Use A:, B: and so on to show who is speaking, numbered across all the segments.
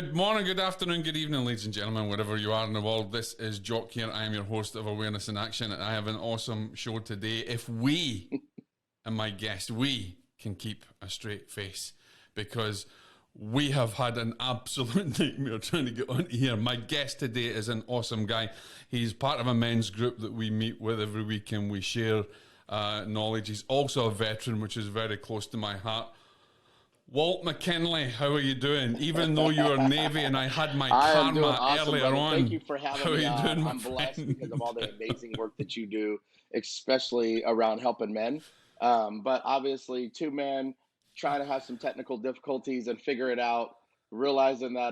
A: Good morning, good afternoon, good evening, ladies and gentlemen, wherever you are in the world. This is Jock here. I am your host of Awareness in Action, and I have an awesome show today. If we, and my guest, we can keep a straight face, because we have had an absolute nightmare trying to get onto here. My guest today is an awesome guy. He's part of a men's group that we meet with every week, and we share knowledge. He's also a veteran, which is very close to my heart. Walt McKinley, how are you doing? Even though you're Navy and I had my karma
B: awesome,
A: earlier
B: brother.
A: on.
B: Thank you for having me on.
A: Doing,
B: I'm blessed because of all the amazing work that you do, especially around helping men. But obviously, two men trying to have some technical difficulties and figure it out, realizing that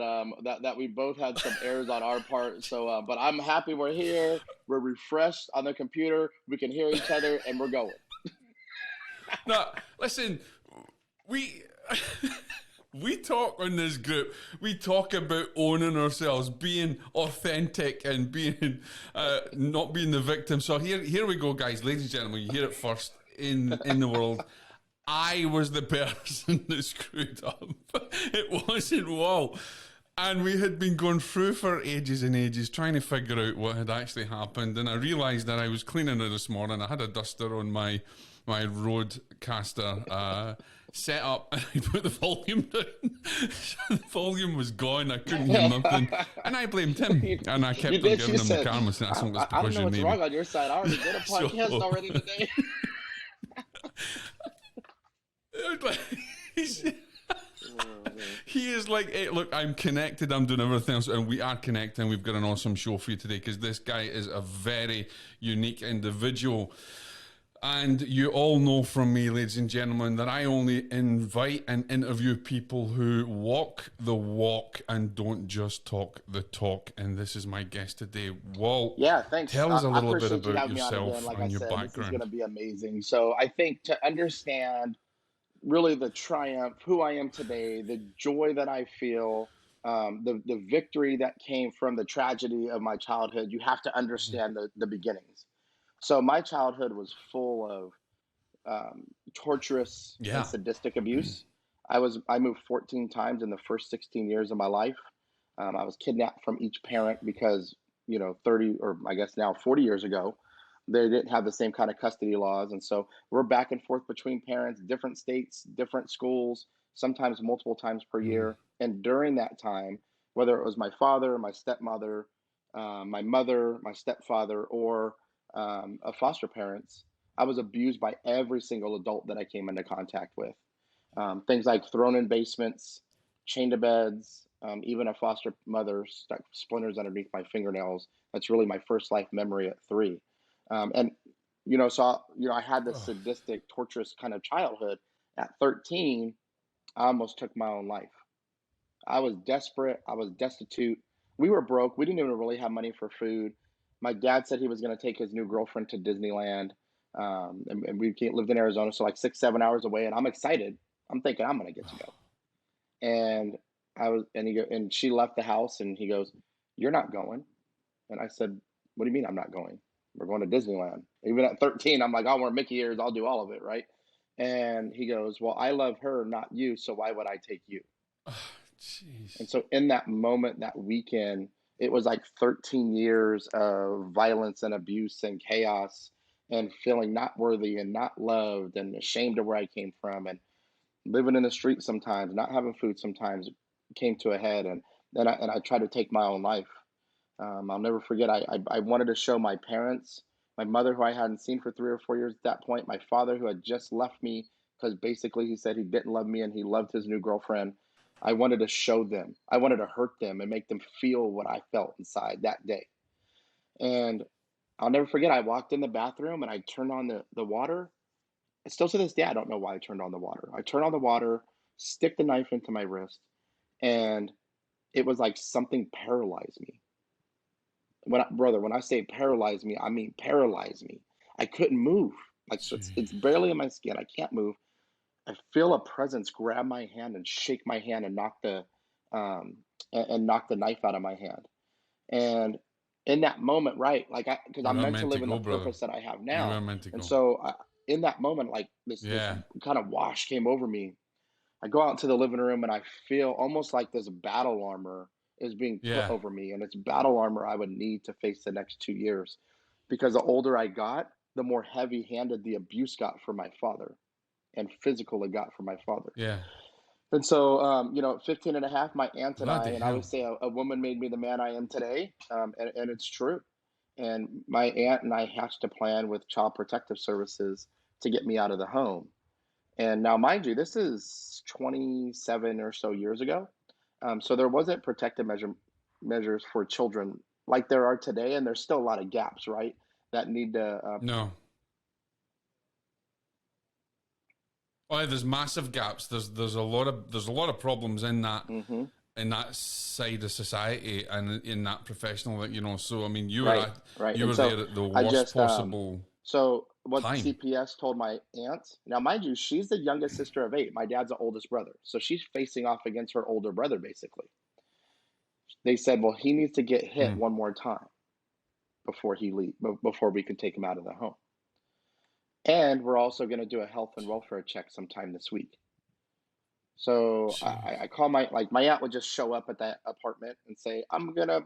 B: that we both had some errors on our part. So, but I'm happy we're here. We're refreshed on the computer. We can hear each other, and we're going.
A: No, listen, we talk on this group. We talk about owning ourselves, being authentic, and being not being the victim. So here we go, guys, ladies and gentlemen. You hear it first in the world. I was the person that screwed up. It wasn't Walt. And we had been going through for ages and ages trying to figure out what had actually happened. And I realised that I was cleaning it this morning. I had a duster on my roadcaster set up, and I put the volume down. So the volume was gone. I couldn't hear nothing. And I blamed him. And I kept on giving him the karma. So that's
B: I don't know what's wrong on your side. I already did a podcast already today.
A: He is like, hey, look, I'm connected, I'm doing everything else, and we are connecting. We've got an awesome show for you today, because this guy is a very unique individual. And you all know from me, ladies and gentlemen, that I only invite and interview people who walk the walk and don't just talk the talk. And this is my guest today, Walt.
B: Yeah, thanks.
A: Tell us a little bit
B: about
A: yourself and your background.
B: This is going to be amazing. So I think to understand really the triumph, who I am today, the joy that I feel, the victory that came from the tragedy of my childhood, you have to understand the beginnings. So my childhood was full of torturous and sadistic abuse. I moved 14 times in the first 16 years of my life. I was kidnapped from each parent because, 30 or I guess now 40 years ago, they didn't have the same kind of custody laws. And so we're back and forth between parents, different states, different schools, sometimes multiple times per year. And during that time, whether it was my father, my stepmother, my mother, my stepfather, or foster parents, I was abused by every single adult that I came into contact with. Things like thrown in basements, chained to beds, even a foster mother stuck splinters underneath my fingernails. That's really my first life memory at 3. I had this sadistic, torturous kind of childhood. At 13, I almost took my own life. I was desperate. I was destitute. We were broke. We didn't even really have money for food. My dad said he was going to take his new girlfriend to Disneyland. And we lived in Arizona, so like 6-7 hours away. And I'm excited. I'm thinking I'm going to get to go. And she left the house, and he goes, "You're not going." And I said, "What do you mean I'm not going? We're going to Disneyland." Even at 13, I'm like, "I'll wear Mickey ears. I'll do all of it." Right. And he goes, "Well, I love her, not you. So why would I take you?"
A: Jeez.
B: And so in that moment, that weekend, it was like 13 years of violence and abuse and chaos and feeling not worthy and not loved and ashamed of where I came from, and living in the street sometimes, not having food sometimes came to a head. And then I tried to take my own life. I'll never forget, I wanted to show my parents, my mother, who I hadn't seen for 3 or 4 years at that point, my father, who had just left me because basically he said he didn't love me and he loved his new girlfriend. I wanted to show them. I wanted to hurt them and make them feel what I felt inside that day. And I'll never forget, I walked in the bathroom and I turned on the water. And still to this day, I don't know why I turned on the water. I turned on the water, stick the knife into my wrist, and it was like something paralyzed me. When I say paralyze me, I mean paralyze me. I couldn't move. Like, so it's barely in my skin. I can't move. I feel a presence grab my hand and shake my hand and knock the knife out of my hand. And in that moment, right, like because I'm meant to live in the purpose that I have now. And so in that moment, like this kind of wash came over me. I go out into the living room and I feel almost like this battle armor is being put
A: Yeah.
B: over me, and it's battle armor I would need to face the next 2 years. Because the older I got, the more heavy handed the abuse got from my father and physical it got from my father.
A: Yeah.
B: And so, at 15 and a half, my aunt
A: Bloody
B: and I
A: hell.
B: always say a woman made me the man I am today. And it's true. And my aunt and I hatched a plan with Child Protective Services to get me out of the home. And now, mind you, this is 27 or so years ago. So there wasn't measures for children like there are today. And there's still a lot of gaps, right? That need to,
A: No. Oh, yeah, there's massive gaps. There's a lot of problems
B: mhm.
A: in that side of society and in that professional, so I mean
B: Right, right.
A: you
B: And
A: were
B: so
A: there at the
B: I
A: worst
B: just,
A: possible
B: so what
A: time.
B: CPS told my aunt, now mind you, she's the youngest sister of eight. My dad's the oldest brother. So she's facing off against her older brother, basically. They said, well, he needs to get hit
A: Hmm.
B: one more time before we can take him out of the home. And we're also going to do a health and welfare check sometime this week. So
A: Jeez.
B: I call my aunt would just show up at that apartment and say, I'm going to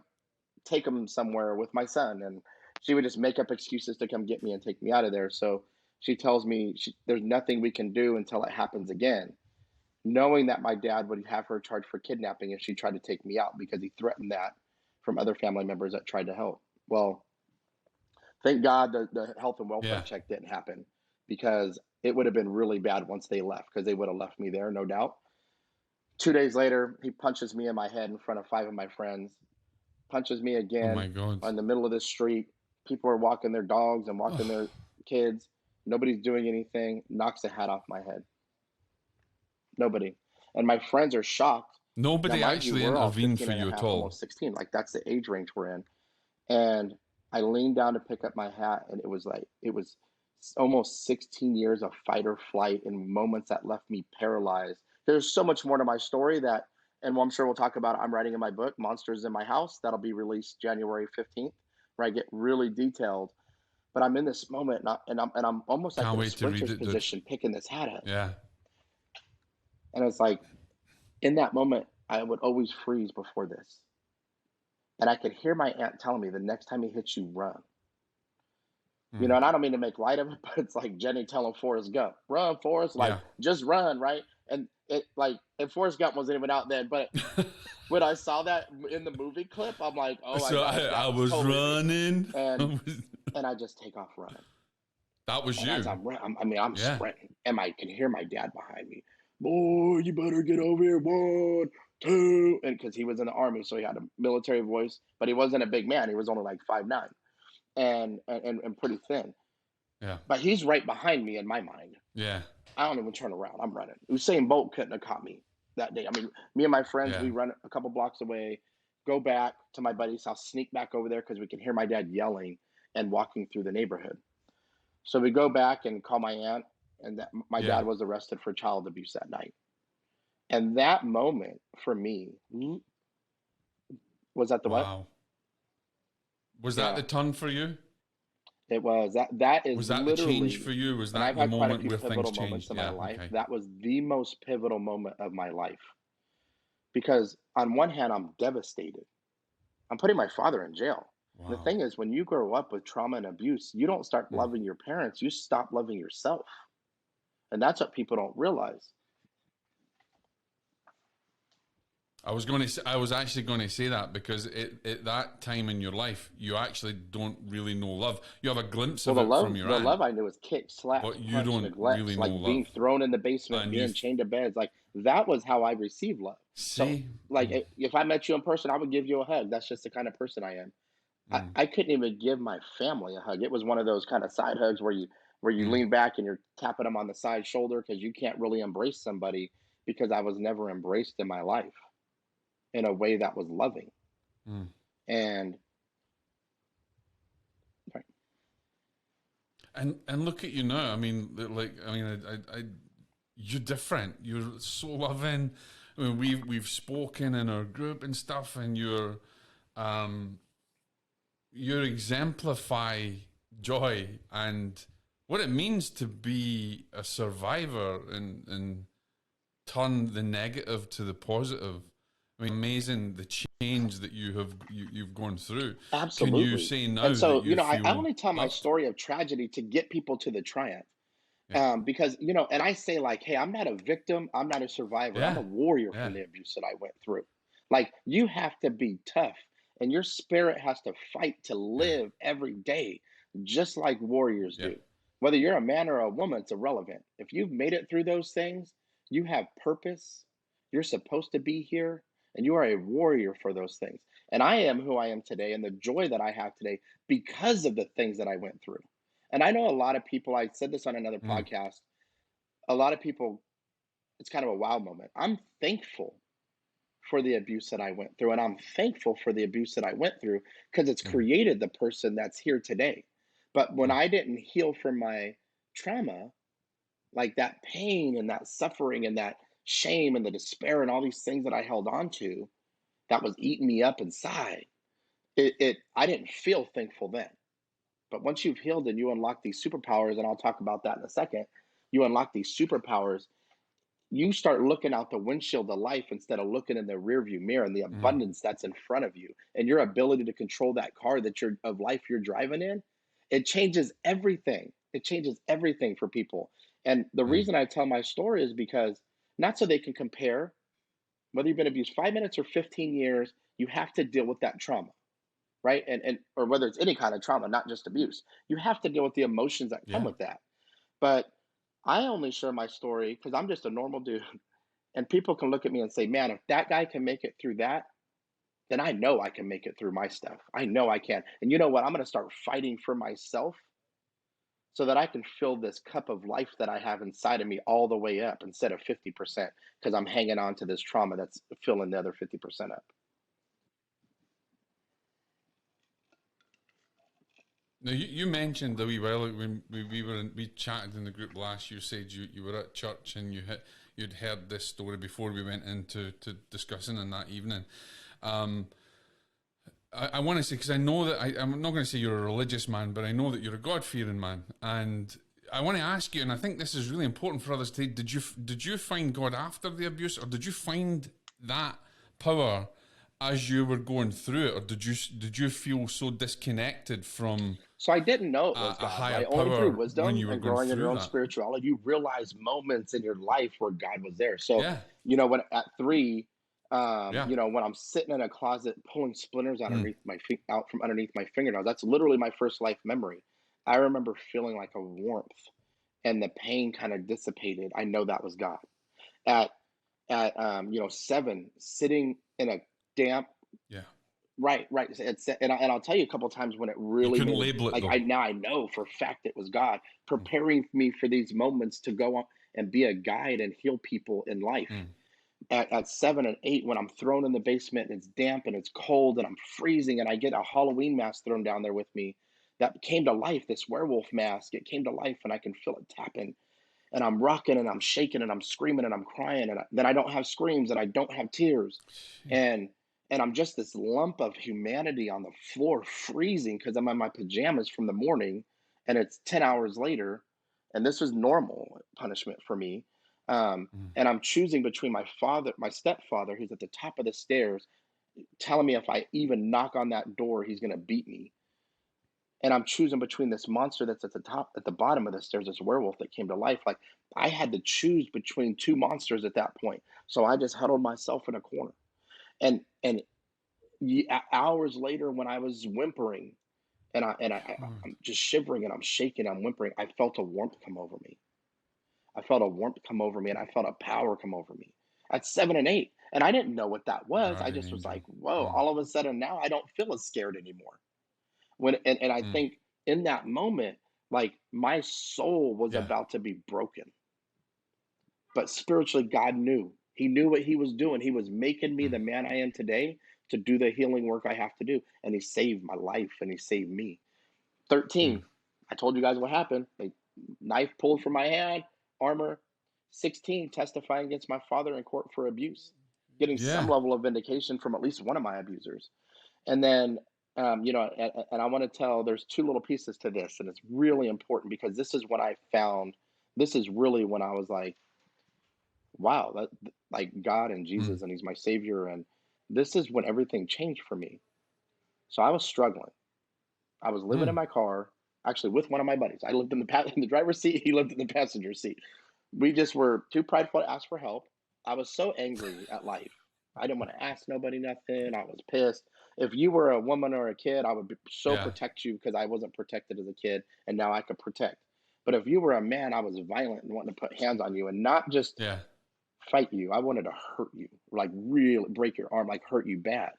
B: take him somewhere with my son. And she would just make up excuses to come get me and take me out of there. So she tells me there's nothing we can do until it happens again, knowing that my dad would have her charged for kidnapping if she tried to take me out because he threatened that from other family members that tried to help. Well, thank God the health and welfare
A: Yeah.
B: check didn't happen, because it would have been really bad once they left, because they would have left me there, no doubt. 2 days later, he punches me in my head in front of five of my friends, punches me
A: Oh
B: again
A: my God.
B: on the middle of the street. People are walking their dogs and walking their
A: Oh,
B: kids. Nobody's doing anything. Knocks the hat off my head. Nobody. And my friends are shocked. Now,
A: nobody
B: mind you,
A: actually
B: we're all
A: intervened
B: 15
A: for
B: and a
A: you at
B: half,
A: all.
B: almost 16. Like, that's the age range we're in. And I leaned down to pick up my hat, and it was almost 16 years of fight or flight and moments that left me paralyzed. There's so much more to my story that, and I'm sure we'll talk about it. I'm writing in my book, Monsters in My House. That'll be released January 15th, where I get really detailed. But I'm in this moment, and I'm almost like
A: Can't
B: in a
A: wait to read
B: sprinter's
A: it, dude.
B: position, picking this hat up.
A: Yeah.
B: And it's like, in that moment, I would always freeze before this. And I could hear my aunt telling me, the next time he hits you, run.
A: Hmm.
B: And I don't mean to make light of it, but it's like Jenny telling Forrest Gump, run, Forrest, like,
A: Yeah.
B: just run, right? And and Forrest Gump wasn't even out then. But when I saw that in the movie clip, I'm like, oh my
A: So
B: gosh,
A: I
B: that was
A: was
B: totally me.
A: running.
B: And I just take off running.
A: That was
B: And as
A: you.
B: I'm
A: Yeah.
B: sprinting, and I can hear my dad behind me. Boy, you better get over here. 1, 2, and because he was in the army, so he had a military voice, but he wasn't a big man. He was only like 5'9", and pretty thin.
A: Yeah.
B: But he's right behind me in my mind.
A: Yeah.
B: I don't even turn around. I'm running. Usain Bolt couldn't have caught me that day. I mean, me and my friends,
A: Yeah.
B: we run a couple blocks away, go back to my buddy's house, sneak back over there because we can hear my dad yelling and walking through the neighborhood. So we go back and call my aunt, and that my
A: Yeah.
B: dad was arrested for child abuse that night. And that moment for me was at the what?
A: Wow. Was that
B: Yeah,
A: the turn for you?
B: it was. That is
A: Was that the change
B: literally,
A: for you? Was
B: and I've
A: that the
B: had quite a
A: moment
B: few
A: where things
B: pivotal moments
A: changed?
B: in my
A: Yeah.
B: life.
A: Okay.
B: That was the most pivotal moment of my life, because on one hand, I'm devastated. I'm putting my father in jail. And the
A: Wow.
B: thing is, when you grow up with trauma and abuse, you don't start
A: Hmm.
B: loving your parents, you stop loving yourself. And that's what people don't realize.
A: I was actually going to say that because at that time in your life, you actually don't really know love. You have a glimpse
B: Well,
A: of it from your
B: the
A: aunt,
B: love I knew was kick, slap,
A: but you
B: punch,
A: don't
B: neglect,
A: really know
B: like being
A: love.
B: thrown in the basement,
A: And you
B: being chained to beds. Like, that was how I received love. So,
A: see,
B: like, if I met you in person, I would give you a hug. That's just the kind of person I am.
A: mm,
B: I couldn't even give my family a hug. It was one of those kind of side hugs where you
A: mm,
B: lean back and you're tapping them on the side shoulder because you can't really embrace somebody, because I was never embraced in my life in a way that was loving.
A: mm.
B: And right.
A: And look at you now. I mean, you're different. You're so loving. I mean, we've spoken in our group and stuff, and um, you exemplify joy and what it means to be a survivor and turn the negative to the positive. I mean, amazing the change that you've gone through. Can you
B: Absolutely.
A: say now
B: And
A: that
B: so,
A: you
B: I
A: feel
B: only tell my
A: loved?
B: story of tragedy to get people to the triumph.
A: Yeah,
B: Because, and I say, like, hey, I'm not a victim, I'm not a survivor, I'm
A: yeah,
B: a warrior
A: yeah,
B: from the abuse that I went through. Like, you have to be tough, and your spirit has to fight to
A: yeah,
B: live every day, just like warriors
A: yeah.
B: do. Whether you're a man or a woman, it's irrelevant. If you've made it through those things, you have purpose, you're supposed to be here, and you are a warrior for those things. And I am who I am today, and the joy that I have today because of the things that I went through. And I know a lot of people, I said this on another
A: Mm,
B: podcast, a lot of people, it's kind of a wow moment. I'm thankful for the abuse that I went through, and I'm thankful for the abuse that I went through because it's
A: mm,
B: created the person that's here today. But when
A: mm,
B: I didn't heal from my trauma, like that pain and that suffering and that shame and the despair and all these things that I held on to that was eating me up inside, it I didn't feel thankful then. But once you've healed and you unlock these superpowers, and I'll talk about that in a second, you unlock these superpowers, you start looking out the windshield of life instead of looking in the rearview mirror and the
A: mm,
B: abundance that's in front of you and your ability to control that car that you're of life you're driving in. It changes everything. It changes everything for people. And the
A: mm.
B: reason I tell my story is because not so they can compare, whether you've been abused 5 minutes or 15 years, you have to deal with that trauma, right? And or whether it's any kind of trauma, not just abuse, you have to deal with the emotions that come
A: Yeah.
B: with that. But I only share my story because I'm just a normal dude. And people can look at me and say, man, if that guy can make it through that, then I know I can make it through my stuff. I know I can. And you know what? I'm going to start fighting for myself so that I can fill this cup of life that I have inside of me all the way up instead of 50% because I'm hanging on to this trauma that's filling the other 50% up.
A: Now you mentioned a wee while ago when we chatted in the group last. You said you were at church and you'd heard this story before we went into discussing on that evening. Um, I want to say, because I know that I'm not going to say you're a religious man, but I know that you're a God fearing man, and I want to ask you, and I think this is really important for others today. Did you find God after the abuse, or did you find that power as you were going through it, or did you feel so disconnected from
B: So I didn't know it was
A: a
B: God,
A: higher
B: right? Only through
A: power when
B: wisdom
A: you were
B: and
A: going
B: growing in your
A: through
B: own
A: that?
B: spirituality, you realize moments in your life where God was there. So,
A: Yeah,
B: when at 3,
A: yeah,
B: when I'm sitting in a closet pulling splinters
A: mm,
B: underneath my feet out from underneath my fingernails, that's literally my first life memory. I remember feeling like a warmth and the pain kind of dissipated. I know that was God. At 7, sitting in a damp.
A: yeah.
B: Right, right. And I'll tell you a couple of times when it
A: You
B: really
A: couldn't
B: made a,
A: label it
B: like,
A: though.
B: I know for a fact it was God
A: Mm,
B: preparing me for these moments to go on and be a guide and heal people in life.
A: mm,
B: At 7 and 8, when I'm thrown in the basement and it's damp and it's cold and I'm freezing and I get a Halloween mask thrown down there with me that came to life, this werewolf mask, it came to life and I can feel it tapping and I'm rocking and I'm shaking and I'm screaming and I'm crying and then I don't have screams and I don't have tears, and I'm just this lump of humanity on the floor freezing because I'm in my pajamas from the morning, and it's 10 hours later, and this was normal punishment for me,
A: mm.
B: and I'm choosing between my stepfather, who's at the top of the stairs, telling me if I even knock on that door, he's gonna beat me, and I'm choosing between this monster that's at the bottom of the stairs, this werewolf that came to life. Like I had to choose between two monsters at that point. So I just huddled myself in a corner. And hours later, when I was whimpering I'm just shivering and I'm shaking, I'm whimpering, I felt a warmth come over me. I felt a warmth come over me, and I felt a power come over me at 7 and 8. And I didn't know what that was. I
A: Guardian
B: just was
A: angel.
B: like, whoa,
A: Mm,
B: all of a sudden now I don't feel as scared anymore. And I
A: mm.
B: think in that moment, like my soul was
A: Yeah.
B: about to be broken, but spiritually God knew. He knew what he was doing. He was making me
A: Mm,
B: the man I am today to do the healing work I have to do, and he saved my life and he saved me.
A: mm.
B: 13, I told you guys what happened. A knife pulled from my hand, armor. 16, testifying against my father in court for abuse, getting some
A: Yeah.
B: level of vindication from at least one of my abusers. And then, and I want to tell, there's two little pieces to this, and it's really important because this is when I found, this is really when I was like, wow, that like God and
A: Mm.
B: Jesus and he's my savior. And this is when everything changed for me. So I was struggling. I was living in
A: Mm.
B: my car, actually with one of my buddies. I lived in in the driver's seat. He lived in the passenger seat. We just were too prideful to ask for help. I was so angry at life. I didn't want to ask nobody nothing. I was pissed. If you were a woman or a kid, I would so
A: Yeah.
B: protect you because I wasn't protected as a kid, and now I could protect. But if you were a man, I was violent and wanting to put hands on you and not just
A: Yeah.
B: fight you. I wanted to hurt you, like really break your arm, like hurt you bad.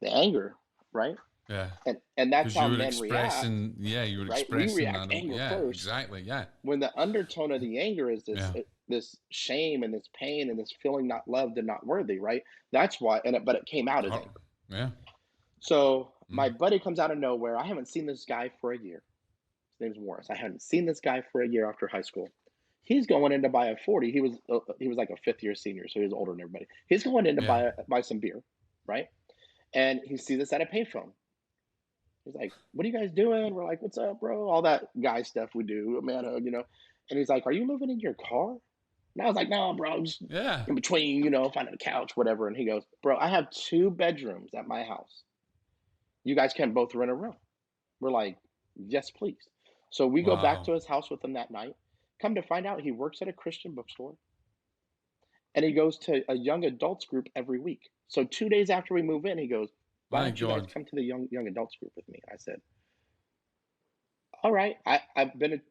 B: The anger, right?
A: Yeah.
B: And that's
A: Because
B: how
A: you were
B: men react,
A: expressing, yeah, you were
B: right? We
A: expressing
B: react
A: that.
B: anger
A: Yeah,
B: first
A: exactly. Yeah.
B: when the undertone of the anger is
A: Yeah.
B: this shame and this pain and this feeling not loved and not worthy, right? That's why. But it came out as
A: Oh,
B: anger.
A: yeah.
B: So
A: Mm.
B: my buddy comes out of nowhere. I haven't seen this guy for a year. His name's Morris. I hadn't seen this guy for a year after high school. He's going in to buy a 40. He was like a fifth year senior, so he was older than everybody. He's going in to
A: Yeah.
B: buy some beer, right? And he sees us at a payphone. He's like, "What are you guys doing?" We're like, "What's up, bro?" All that guy stuff we do, man, . And he's like, "Are you moving in your car?" And I was like, "No, bro, I'm just
A: Yeah.
B: in between, finding a couch, whatever." And he goes, "Bro, I have two bedrooms at my house. You guys can both rent a room." We're like, "Yes, please." So we go back
A: Wow.
B: to his house with him that night. Come to find out, he works at a Christian bookstore and he goes to a young adults group every week. So 2 days after we move in, he goes, "Why
A: My
B: don't you guys
A: God.
B: come to the young adults group with me?" I said, "All right." I've been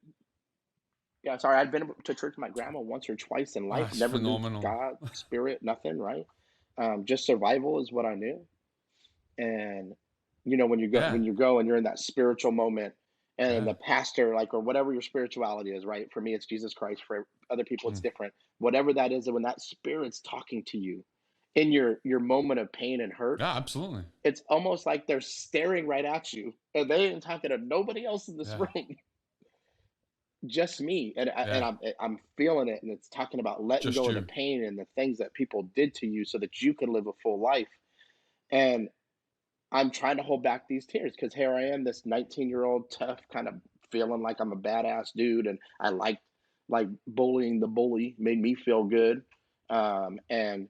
B: Yeah, sorry. I'd been to church with my grandma once or twice in life.
A: That's
B: Never knew
A: phenomenal.
B: God, spirit, nothing. Right? Just survival is what I knew. And
A: Yeah.
B: when you go and you're in that spiritual moment, and
A: Yeah.
B: the pastor, like, or whatever your spirituality is, right? For me, it's Jesus Christ. For other people, it's
A: Mm.
B: different. Whatever that is, and when that spirit's talking to you in your moment of pain and hurt,
A: Yeah, absolutely.
B: it's almost like they're staring right at you, and they ain't talking to nobody else in this
A: Yeah.
B: room. Just me, and
A: Yeah.
B: I'm feeling it, and it's talking about letting
A: Just
B: go of the
A: you.
B: pain and the things that people did to you so that you can live a full life. And I'm trying to hold back these tears because here I am, this 19-year-old tough kind of feeling like I'm a badass dude, and I like bullying the bully made me feel good. And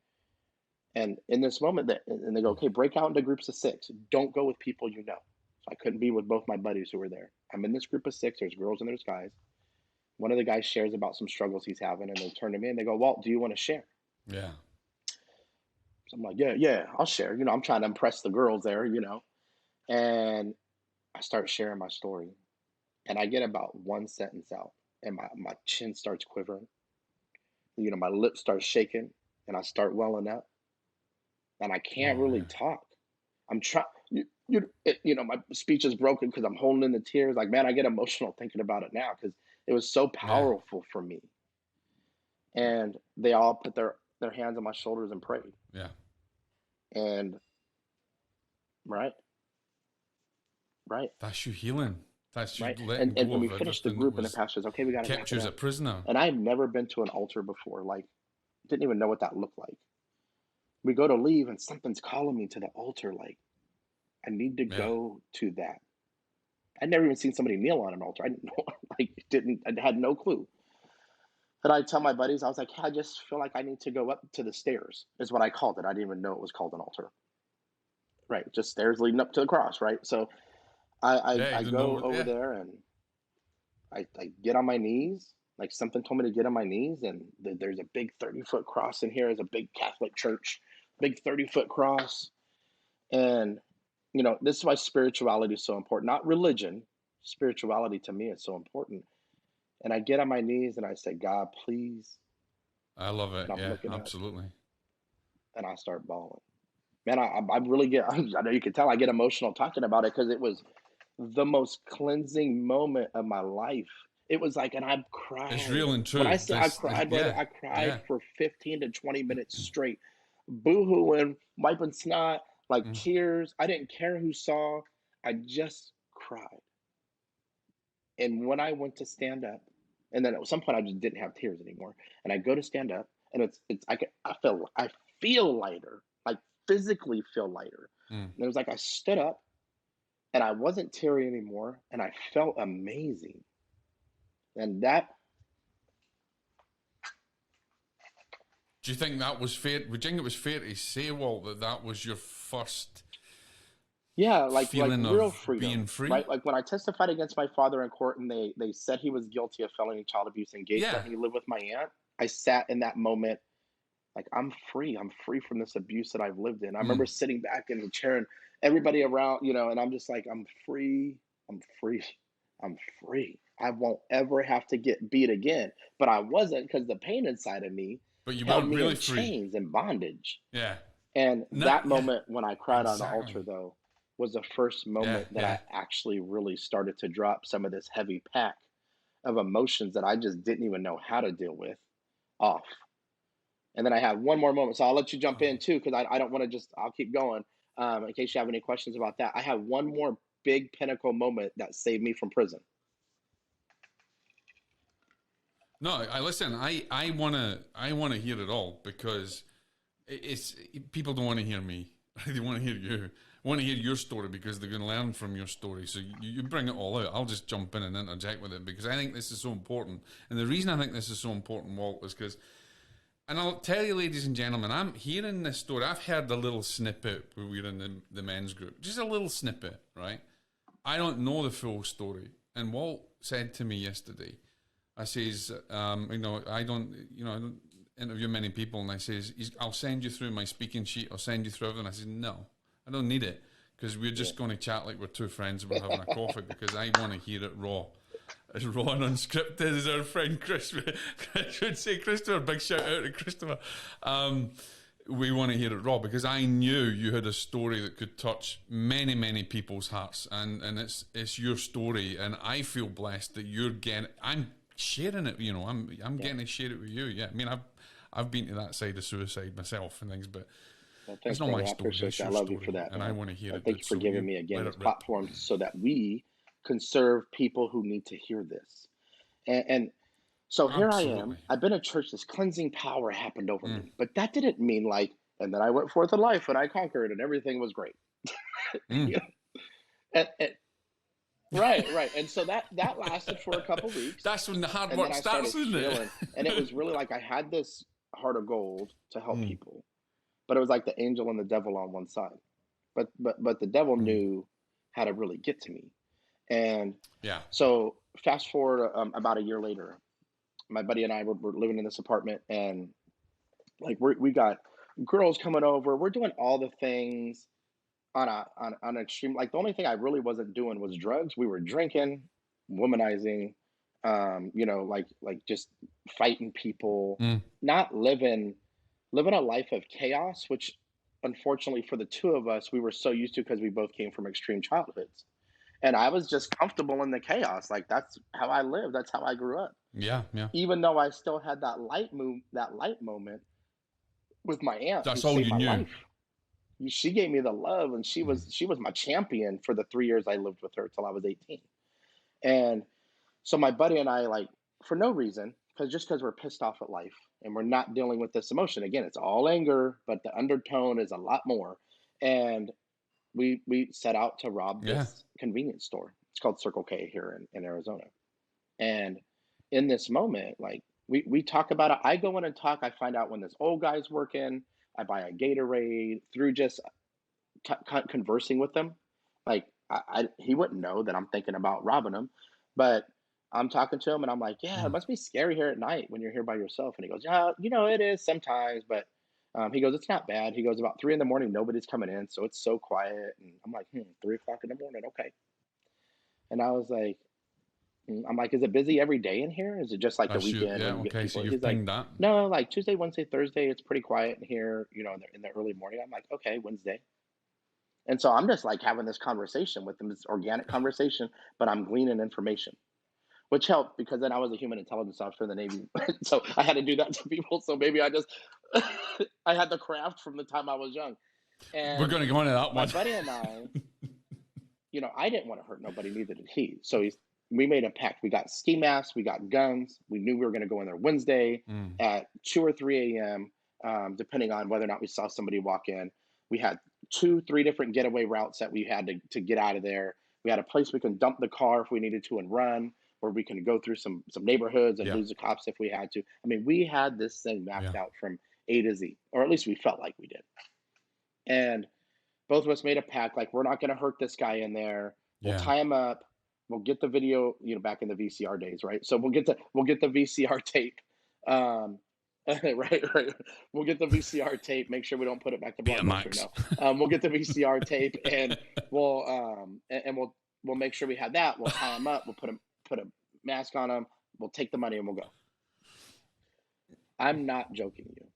B: in this moment, and they go,
A: Mm.
B: "Okay, break out into groups of six. Don't go with people you know." So I couldn't be with both my buddies who were there. I'm in this group of six. There's girls and there's guys. One of the guys shares about some struggles he's having, and they turn to me and they go, "Walt, do you want to share?"
A: Yeah.
B: So I'm like, "Yeah, yeah, I'll share." I'm trying to impress the girls there. And I start sharing my story, and I get about one sentence out, and my chin starts quivering. My lips start shaking, and I start welling up, and I can't
A: Oh,
B: really
A: yeah.
B: talk. I'm trying. My speech is broken because I'm holding in the tears. Like, man, I get emotional thinking about it now because it was so
A: Yeah.
B: powerful for me. And they all put their hands on my shoulders and prayed.
A: Yeah.
B: And right, right,
A: That's you healing. That's you
B: right.
A: letting
B: And
A: go
B: we
A: of
B: finished the
A: everything that
B: group, and the
A: was
B: pastor says, "Okay, we got to wrap
A: kept you
B: it
A: as a
B: up."
A: prisoner.
B: And I had never been to an altar before. Like, didn't even know what that looked like. We go to leave, and something's calling me to the altar. Like, I need to
A: Yeah.
B: go to that. I'd never even seen somebody kneel on an altar. I didn't know. Like, didn't I had no clue. And I tell my buddies, I was like, "I just feel like I need to go up to the stairs," is what I called it. I didn't even know it was called an altar. Right, just stairs leading up to the cross. Right, so
A: Yeah. You
B: I
A: didn't
B: go
A: know.
B: over
A: Yeah.
B: there and I get on my knees. Like, something told me to get on my knees, and there's a big 30-foot cross in here. It's a big Catholic church, big 30-foot cross. And this is why spirituality is so important. Not religion. Spirituality to me is so important. And I get on my knees and I say, "God, please."
A: I love it.
B: And I'm
A: Yeah.
B: looking up
A: Absolutely.
B: and I start bawling. Man, I really get. I know you can tell I get emotional talking about it because it was the most cleansing moment of my life. It was like, and I
A: It's
B: cried.
A: real and
B: When I
A: true.
B: say I
A: This
B: cried, brother,
A: yeah.
B: I cried
A: Yeah.
B: for 15 to 20 minutes straight, boohooing, wiping snot, like
A: Mm.
B: tears. I didn't care who saw. I just cried. And when I went to stand up, and then at some point I just didn't have tears anymore, and I go to stand up, and I feel lighter, like physically feel lighter.
A: Mm.
B: And it was like I stood up, and I wasn't teary anymore, and I felt amazing. And
A: Do you think that was fair? Would you think it was fair to say, Walt, that that was your first
B: like
A: feeling
B: real
A: of
B: freedom,
A: being free?
B: right? Like when I testified against my father in court and they said he was guilty of felony child abuse and gave
A: Yeah.
B: let me live with my aunt, I sat in that moment like I'm free. I'm free from this abuse that I've lived in. I remember sitting back in the chair and everybody around, and I'm just like, I'm free. I'm free. I'm free. I won't ever have to get beat again. But I wasn't, because the pain inside of me
A: But you
B: held
A: weren't
B: me
A: really
B: in
A: free.
B: chains and bondage.
A: Yeah.
B: And that
A: Yeah.
B: moment when I cried on the altar,
A: Exactly.
B: though, was the first
A: Yeah.
B: moment that
A: Yeah.
B: I actually really started to drop some of this heavy pack of emotions that I just didn't even know how to deal with off. And then I have one more moment. So I'll let you jump in too, because I don't want to just, I'll keep going in case you have any questions about that. I have one more big pinnacle moment that saved me from prison.
A: No, I listen. I wanna hear it all, because it's people don't want to hear me. They want to hear you. Want to hear your story, because they're going to learn from your story. So you bring it all out. I'll just jump in and interject with it, because I think this is so important. And the reason I think this is so important, Walt, is because, and I'll tell you, ladies and gentlemen, I'm hearing this story. I've heard a little snippet when we were in the men's group, just a little snippet, right? I don't know the full story. And Walt said to me yesterday, I says, I don't interview many people, and I says, I'll send you through my speaking sheet. I'll send you through everything. I said, no, I don't need it, because we're just going to chat like we're two friends and we're having a coffee, because I want to hear it raw. As raw and unscripted as our friend Chris would say. Christopher, big shout out to Christopher. We want to hear it raw, because I knew you had a story that could touch many, many people's hearts, and it's your story, and I feel blessed that you're getting. I'm sharing it. I'm getting to share it with you. Yeah, I mean, I've been to that side of suicide myself and things, but
B: Thanks,
A: it's not
B: brother.
A: my
B: I
A: story.
B: appreciate
A: It's
B: that. I
A: your
B: love you
A: story,
B: for that,
A: and I
B: man.
A: want to hear it.
B: Thank you for
A: So
B: giving me again
A: let
B: this
A: it rip.
B: platform so that we can serve people who need to hear this. And so here I am.
A: Absolutely.
B: I've been at church. This cleansing power happened over me, but that didn't mean like, and then I went forth in life and I conquered and everything was great.
A: Mm.
B: You know? and, right. And so that lasted for a couple weeks,
A: That's when the hard
B: and then
A: work
B: I started
A: starts, isn't it?
B: feeling, and it was really like I had this heart of gold to help
A: Mm.
B: people, but it was like the angel and the devil on one side. But the devil
A: Mm.
B: knew how to really get to me. And
A: Yeah.
B: so fast forward about a year later, my buddy and I were living in this apartment, and like we got girls coming over. We're doing all the things on an extreme. Like the only thing I really wasn't doing was drugs. We were drinking, womanizing, like just fighting people,
A: Mm.
B: not living a life of chaos, which unfortunately for the two of us, we were so used to because we both came from extreme childhoods. And I was just comfortable in the chaos. Like that's how I lived. That's how I grew up.
A: Yeah. Yeah.
B: Even though I still had that light moment with my aunt who
A: That's all
B: saved
A: you
B: my
A: knew.
B: life. She gave me the love, and she
A: Mm.
B: was my champion for the 3 years I lived with her till I was 18. And so my buddy and I, like, for no reason, because we're pissed off at life and we're not dealing with this emotion. Again, it's all anger, but the undertone is a lot more. And we set out to rob
A: Yeah.
B: this convenience store. It's called Circle K here in Arizona. And in this moment, like we talk about it. I go in and talk. I find out when this old guy's working. I buy a Gatorade through just conversing with them. Like he wouldn't know that I'm thinking about robbing him, but I'm talking to him and I'm like, yeah, it
A: Mm.
B: must be scary here at night when you're here by yourself. And he goes, yeah, it is sometimes, but he goes, it's not bad. He goes, about 3 in the morning, nobody's coming in, so it's so quiet. And I'm like, 3 o'clock in the morning, okay. And I was like, I'm like, is it busy every day in here? Is it just like the
A: That's you.
B: weekend
A: Yeah.
B: when you get
A: Okay. So
B: people?
A: you've
B: He's like,
A: pinged that.
B: no, like Tuesday, Wednesday, Thursday, it's pretty quiet in here, in the early morning. I'm like, okay, Wednesday. And so I'm just like having this conversation with them, this organic conversation, but I'm gleaning information, which helped because then I was a human intelligence officer in the Navy. So I had to do that to people. So maybe I just, I had the craft from the time I was young.
A: We're
B: And
A: going to go into that
B: my
A: one.
B: buddy and I didn't want to hurt nobody, neither did he. So we made a pact. We got ski masks, we got guns. We knew we were going to go in there Wednesday
A: Mm.
B: at 2 or 3 a.m., depending on whether or not we saw somebody walk in. We had 3 different getaway routes that we had to get out of there. We had a place we can dump the car if we needed to and run, or we can go through some neighborhoods and
A: Yeah.
B: lose the cops if we had to. I mean, we had this thing
A: Yeah.
B: mapped out from A to Z, or at least we felt like we did. And both of us made a pact, like, we're not going to hurt this guy in there. We'll
A: Yeah.
B: tie him up. We'll get the video, back in the VCR days, right? So we'll get the VCR tape. Um, right. We'll get the VCR tape. Make sure we don't put it back to Blockbuster.
A: Betamax.
B: No, we'll get the VCR tape, and we'll make sure we have that. We'll tie him up. We'll put a mask on him. We'll take the money and we'll go. I'm not joking you.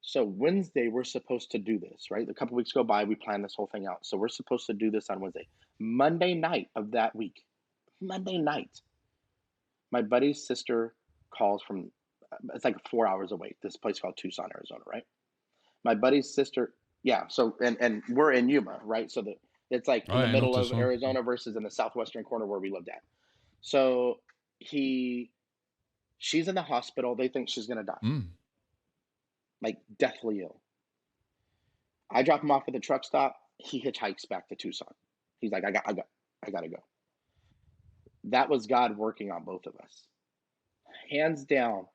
B: So Wednesday, we're supposed to do this, right? A couple weeks go by, we plan this whole thing out. So we're supposed to do this on Wednesday. Monday night of that week, Monday night, my buddy's sister calls from, it's like 4 hours away, this place called Tucson, Arizona, right? My buddy's sister, yeah. So, and we're in Yuma, right? So it's like
A: Oh,
B: in the
A: yeah, I know
B: middle of
A: Tucson.
B: Arizona versus in the southwestern corner where we lived at. So she's in the hospital. They think she's going to die,
A: Mm.
B: like deathly ill. I drop him off at the truck stop. He hitchhikes back to Tucson. He's like, I gotta go. That was God working on both of us, hands down,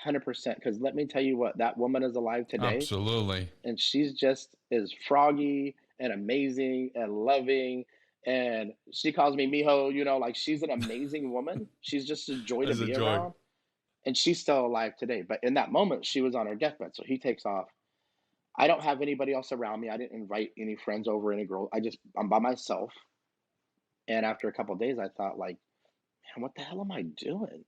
B: 100%. Because let me tell you what, that woman is alive today,
A: Absolutely.
B: and she's just as froggy and amazing and loving. And she calls me mijo. Like, she's an amazing woman. She's just a joy to
A: As a
B: be
A: joy.
B: around. And she's still alive today. But in that moment, she was on her deathbed. So he takes off. I don't have anybody else around me. I didn't invite any friends over, any girl. I'm by myself. And after a couple of days, I thought, like, man, what the hell am I doing?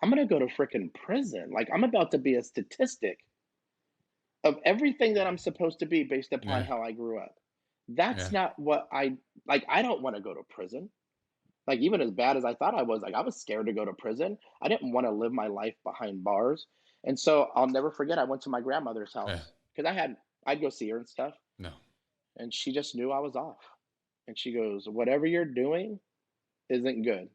B: I'm gonna go to freaking prison. Like, I'm about to be a statistic of everything that I'm supposed to be based upon
A: Yeah.
B: how I grew up. That's
A: Yeah.
B: not what I like. I don't want to go to prison. Like, even as bad as I thought I was, like, I was scared to go to prison. I didn't want to live my life behind bars. And so I'll never forget, I went to my grandmother's
A: Yeah.
B: house because I'd go see her and stuff.
A: No.
B: And she just knew I was off. And she goes, whatever you're doing isn't good.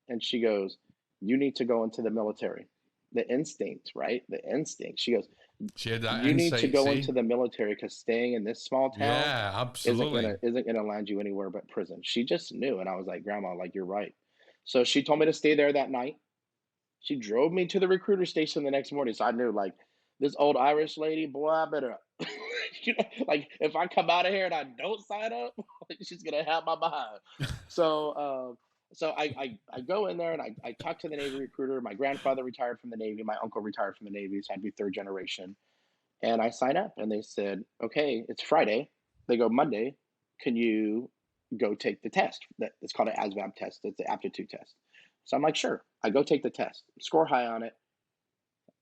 B: And she goes, you need to go into the military. The instinct, right? The instinct. She goes,
A: She had that
B: you need to
A: insight,
B: go
A: see?
B: into the military because staying in this small town
A: Yeah,
B: isn't
A: absolutely.
B: gonna land you anywhere but prison. She just knew. And I was like, Grandma, like, you're right. So she told me to stay there that night. She drove me to the recruiter station the next morning. So I knew, like, this old Irish lady, boy, I better, like, if I come out of here and I don't sign up, she's gonna have my behind. So I go in there and I talk to the Navy recruiter. My grandfather retired from the Navy. My uncle retired from the Navy, so I'd be third generation. And I sign up, and they said, okay, it's Friday. They go, Monday, can you go take the test? It's called an ASVAB test. It's an aptitude test. So I'm like, sure. I go take the test, score high on it.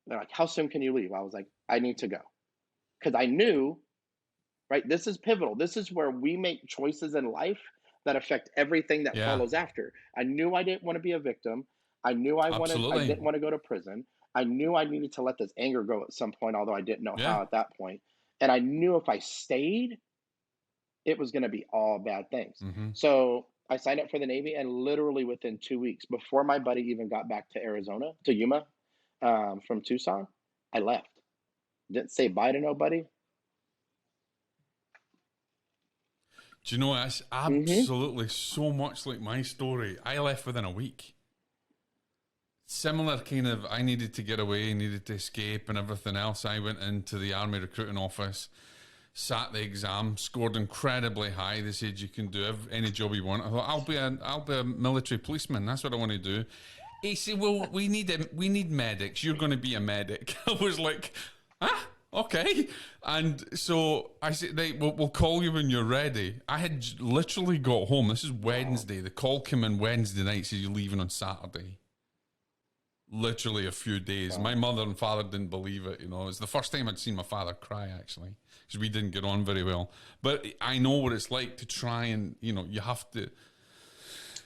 B: They're like, how soon can you leave? I was like, I need to go. Because I knew, right, this is pivotal. This is where we make choices in life that affect everything that
A: Yeah.
B: follows after. I knew I didn't want to be a victim. I knew I
A: Absolutely.
B: didn't want to go to prison. I knew I needed to let this anger go at some point, although I didn't know
A: Yeah.
B: how at that point. And I knew if I stayed, it was going to be all bad things.
A: Mm-hmm.
B: So I signed up for the Navy, and literally within 2 weeks, before my buddy even got back to Arizona, to Yuma, from Tucson, I left. Didn't say bye to nobody.
A: Do you know, that's absolutely so much like my story. I left within a week. Similar kind of, I needed to get away, needed to escape and everything else. I went into the Army recruiting office, sat the exam, scored incredibly high. They said you can do any job you want. I thought, I'll be a military policeman. That's what I want to do. He said, well, we need medics. You're going to be a medic. I was like, okay. And so I said, we'll call you when you're ready. I had literally got home. This is Wednesday. The call came in Wednesday night, said you're leaving on Saturday. Literally a few days. My mother and father didn't believe it. It was the first time I'd seen my father cry, actually, because we didn't get on very well. But I know what it's like to try and, you have to.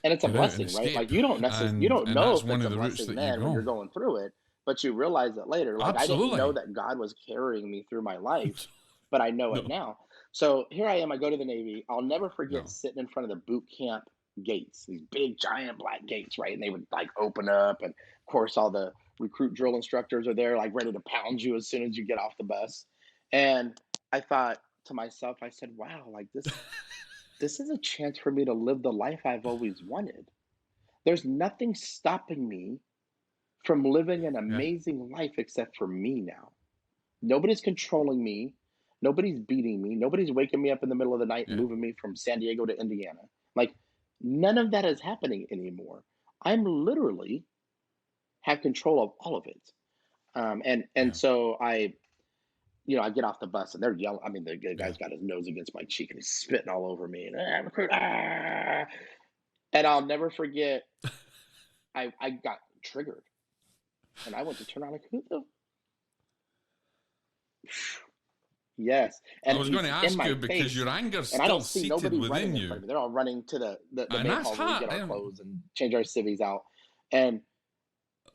B: And it's a blessing, right? Like, you don't necessarily, you don't know if it's a blessing then when you're going through it, but you realize it later. Like,
A: Absolutely.
B: I didn't know that God was carrying me through my life, but I know it now. So here I am. I go to the Navy. I'll never forget sitting in front of the boot camp gates, these big giant black gates, right? And they would like open up, and of course all the recruit drill instructors are there, like ready to pound you as soon as you get off the bus. And I thought to myself, I said, wow, like this is a chance for me to live the life I've always wanted. There's nothing stopping me from living an amazing life except for me now. Nobody's controlling me. Nobody's beating me. Nobody's waking me up in the middle of the night and
A: Yeah.
B: moving me from San Diego to Indiana. Like, none of that is happening anymore. I'm literally have control of all of it. And
A: Yeah.
B: so I get off the bus and they're yelling. I mean, the
A: Yeah.
B: guy's got his nose against my cheek and he's spitting all over me. And recruit, ah! And I'll never forget. I got triggered, and I went to turn around like, who the yes,
A: I
B: and
A: was going
B: he's
A: to
B: in
A: ask
B: my
A: you because
B: face,
A: your anger's
B: and I
A: still
B: don't see
A: seated
B: nobody running
A: within
B: in front of
A: you.
B: me. They're all running to the
A: And
B: main
A: that's
B: hall where we
A: hard.
B: get our clothes and change our civvies out. And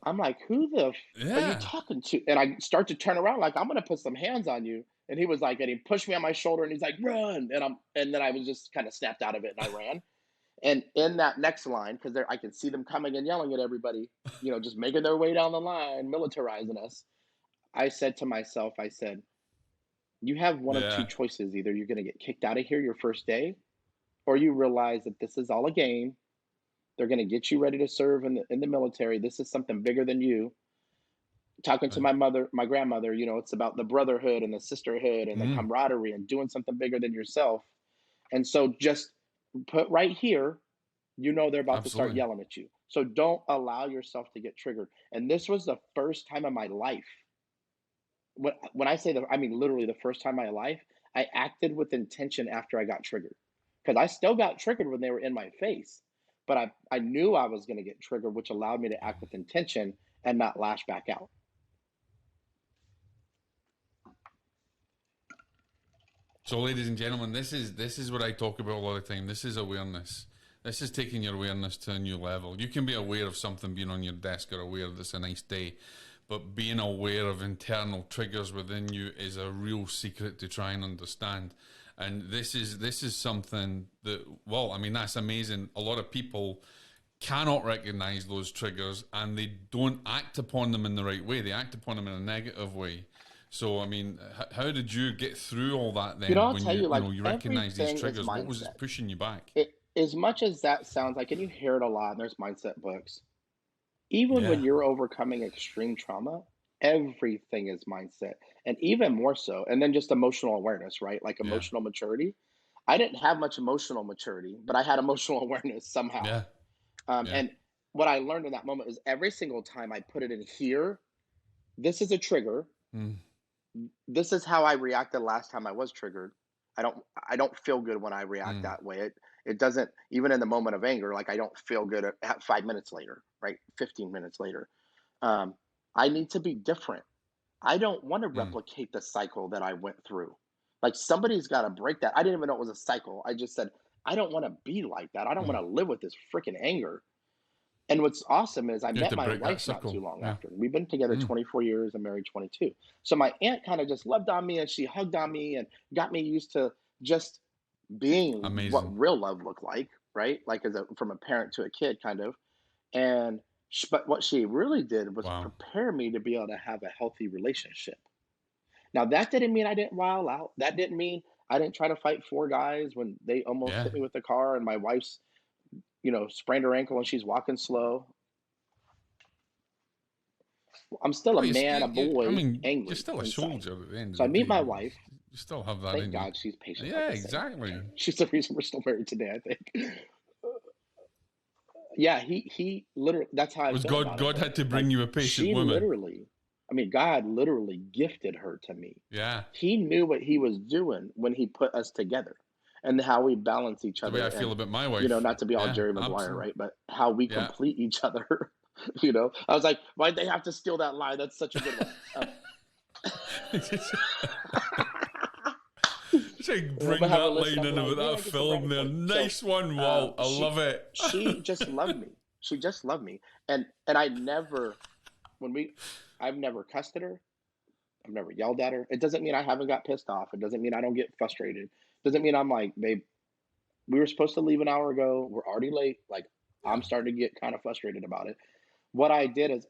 B: I'm like, who the are you
A: Yeah.
B: talking to? And I start to turn around like I'm gonna put some hands on you. And he was like, and he pushed me on my shoulder and he's like, run. And then I was just kind of snapped out of it and I ran. And in that next line, because I can see them coming and yelling at everybody, just making their way down the line, militarizing us. I said to myself, I said, you have one of two
A: Yeah.
B: choices. Either you're going to get kicked out of here your first day, or you realize that this is all a game. They're going to get you ready to serve in the military. This is something bigger than you. Talking to
A: Right.
B: my grandmother, it's about the brotherhood and the sisterhood and the
A: Mm,
B: camaraderie and doing something bigger than yourself. And so just put right here, they're about to start
A: absolutely.
B: yelling at you. So don't allow yourself to get triggered. And this was the first time in my life. When I say that, I mean literally the first time in my life, I acted with intention after I got triggered. Because I still got triggered when they were in my face, but I knew I was going to get triggered, which allowed me to act with intention and not lash back out.
A: So, ladies and gentlemen, this is what I talk about a lot of time. This is awareness. This is taking your awareness to a new level. You can be aware of something being on your desk or aware that it's a nice day, but being aware of internal triggers within you is a real secret to try and understand. And this is something that, well, I mean, that's amazing. A lot of people cannot recognize those triggers and they don't act upon them in the right way. They act upon them in a negative way. So, I mean, how did you get through all that then
B: I'll
A: when
B: tell
A: you
B: you,
A: you
B: like
A: know you recognize these
B: everything is
A: triggers? What was
B: mindset.
A: pushing you back?
B: As much as that sounds like, and you hear it a lot, and there's mindset books, even when
A: Yeah,
B: you're overcoming extreme trauma, everything is mindset. And even more so, and then just emotional awareness, right? Like
A: yeah,
B: emotional maturity. I didn't have much emotional maturity, but I had emotional awareness somehow.
A: yeah, yeah.
B: And what I learned in that moment is every single time I put it in here, this is a trigger.
A: Mm,
B: This is how I reacted last time I was triggered. I don't I don't feel good when I react
A: mm,
B: that way. It doesn't, even in the moment of anger, like I don't feel good at 5 minutes later, right? 15 minutes later. Um, I need to be different. I don't want to
A: mm,
B: replicate the cycle that I went through. Like somebody's got to break that. I didn't even know it was a cycle. I just said, I don't want to be like that. I don't
A: mm.
B: want to live with this freaking anger. And what's awesome is I
A: You have
B: met
A: to
B: my
A: break that
B: wife not too
A: circle.
B: long
A: Yeah.
B: after. We've been together
A: Mm,
B: 24 years and married 22. So my aunt kind of just loved on me and she hugged on me and got me used to just being what
A: amazing.
B: real love looked like, right? Like from a parent to a kid kind of. And but what she really did was
A: Wow.
B: prepare me to be able to have a healthy relationship. Now that didn't mean I didn't wild out. That didn't mean I didn't try to fight four guys when they almost
A: Yeah.
B: hit me with the car and my wife's, sprained her ankle and she's walking slow. I'm still a
A: Well,
B: man, a
A: I
B: boy,
A: mean, you're
B: angry
A: still a
B: inside.
A: soldier at the end of
B: So I
A: the
B: meet
A: day.
B: my wife.
A: You still have that
B: Thank
A: in you.
B: God she's patient, like
A: Yeah,
B: I said.
A: exactly.
B: She's the reason we're still married today, I think. Yeah, he literally, that's how I
A: Was
B: feel
A: God
B: about it,
A: God
B: bro.
A: had to bring
B: Like
A: you a patient
B: she
A: woman?
B: literally, I mean, God literally gifted her to me.
A: Yeah.
B: He knew what he was doing when he put us together and how we balance each
A: The way
B: other
A: I feel
B: and,
A: about my wife.
B: not to be all
A: Yeah,
B: Jerry Maguire,
A: absolutely.
B: right? But how we
A: Yeah.
B: complete each other. I was like, why'd they have to steal that line? That's such a good one.
A: Just like
B: I'm gonna
A: bring
B: have her
A: that
B: listen.
A: line
B: I'll be
A: in
B: like,
A: about
B: man,
A: that
B: I get some brownie
A: film there.
B: points. So,
A: Nice one, Walt. I love
B: she
A: it.
B: she just loved me. She just loved me, and I never when we I've never cussed at her. I've never yelled at her. It doesn't mean I haven't got pissed off. It doesn't mean I don't get frustrated. It doesn't mean I'm like, babe, we were supposed to leave an hour ago. We're already late. Like
A: Yeah.
B: I'm starting to get kind of frustrated about it. What I did is,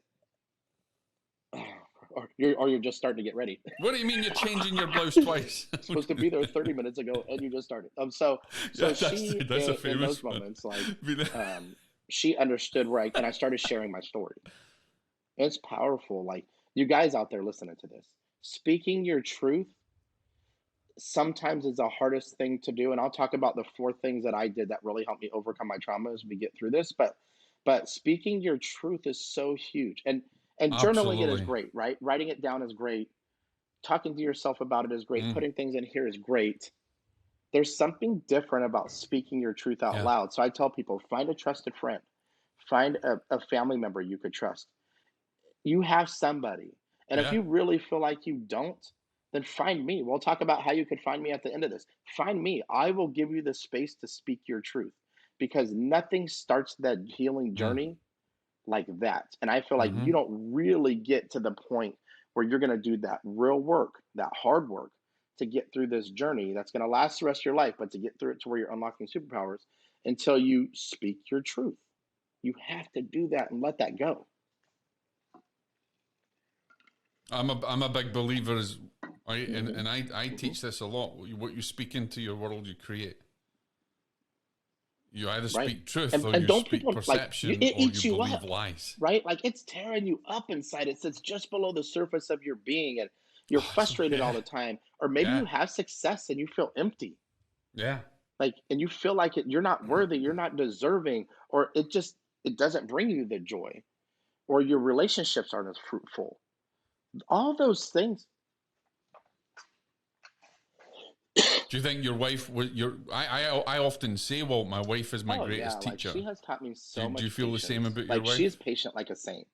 B: or you're just starting to get ready.
A: What do you mean you're changing your blouse twice?
B: Supposed to be there 30 minutes ago and you just started. So
A: Yeah,
B: she
A: that's a
B: in
A: famous
B: those
A: one.
B: moments, like,
A: Be the-
B: she understood where I started sharing my story. It's powerful. Like you guys out there listening to this, speaking your truth sometimes is the hardest thing to do. And I'll talk about the four things that I did that really helped me overcome my trauma as we get through this. But speaking your truth is so huge. And journaling it is
A: Absolutely.
B: great, right? Writing it down is great. Talking to yourself about it is great.
A: Mm.
B: Putting things in here is great. There's something different about speaking your truth out
A: Yeah.
B: loud. So I tell people, find a trusted friend, find a family member you could trust. You have somebody. And if
A: Yeah.
B: you really feel like you don't, then find me. We'll talk about how you could find me at the end of this. Find me. I will give you the space to speak your truth because nothing starts that healing
A: Mm.
B: journey like that. And I feel like
A: Mm-hmm.
B: you don't really get to the point where you're going to do that real work, that hard work to get through this journey that's going to last the rest of your life, but to get through it to where you're unlocking superpowers until you speak your truth. You have to do that and let that go.
A: I'm a big believer as right, and
B: Hmm.
A: I
B: Hmm.
A: teach this a lot. What you speak into your world, you create. You either
B: Right.
A: speak truth or
B: And
A: you
B: don't
A: speak
B: people like you,
A: perception
B: it
A: or you
B: eats you
A: believe
B: up,
A: lies.
B: right? Like it's tearing you up inside. It sits just below the surface of your being and you're
A: Oh, so,
B: frustrated all
A: yeah.
B: the time. Or maybe
A: Yeah.
B: you have success and you feel empty.
A: Yeah.
B: Like and you feel like you're not worthy, you're not deserving, or it doesn't bring you the joy, or your relationships aren't as fruitful. All those things.
A: Do you think your wife was your? I often say, well, my wife is my
B: Oh yeah,
A: greatest
B: like she
A: teacher.
B: has taught me
A: Do
B: so
A: do you
B: much
A: feel the same
B: patience.
A: about your
B: Like she is
A: wife?
B: patient like a saint.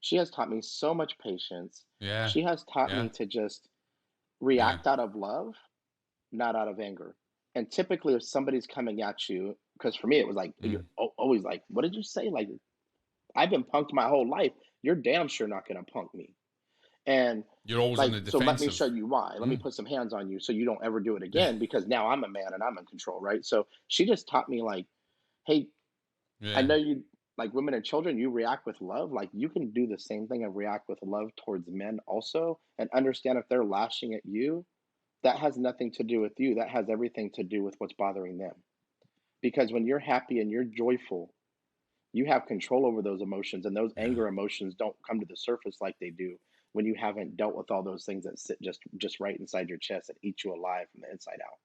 B: She has taught me so much patience.
A: Yeah.
B: She has taught
A: Yeah.
B: me to just
A: Yeah.
B: react out of love, not out of anger. And typically, if somebody's coming at you, because for me it was like you're
A: Mm.
B: always like, "What did you say?" Like I've been punked my whole life. You're damn sure not going to punk me. And
A: You're always on
B: like,
A: the
B: so let me show
A: defensive.
B: you why. Let me
A: Mm.
B: put some hands on you so you don't ever do it
A: Yeah.
B: again because now I'm a man and I'm in control, right? So she just taught me like, hey, I
A: Yeah.
B: know you like women and children, you react with love. Like you can do the same thing and react with love towards men also and understand if they're lashing at you, that has nothing to do with you. That has everything to do with what's bothering them. Because when you're happy and you're joyful, you have control over those emotions and those
A: Yeah.
B: anger emotions don't come to the surface like they do when you haven't dealt with all those things that sit just right inside your chest and eat you alive from the inside out.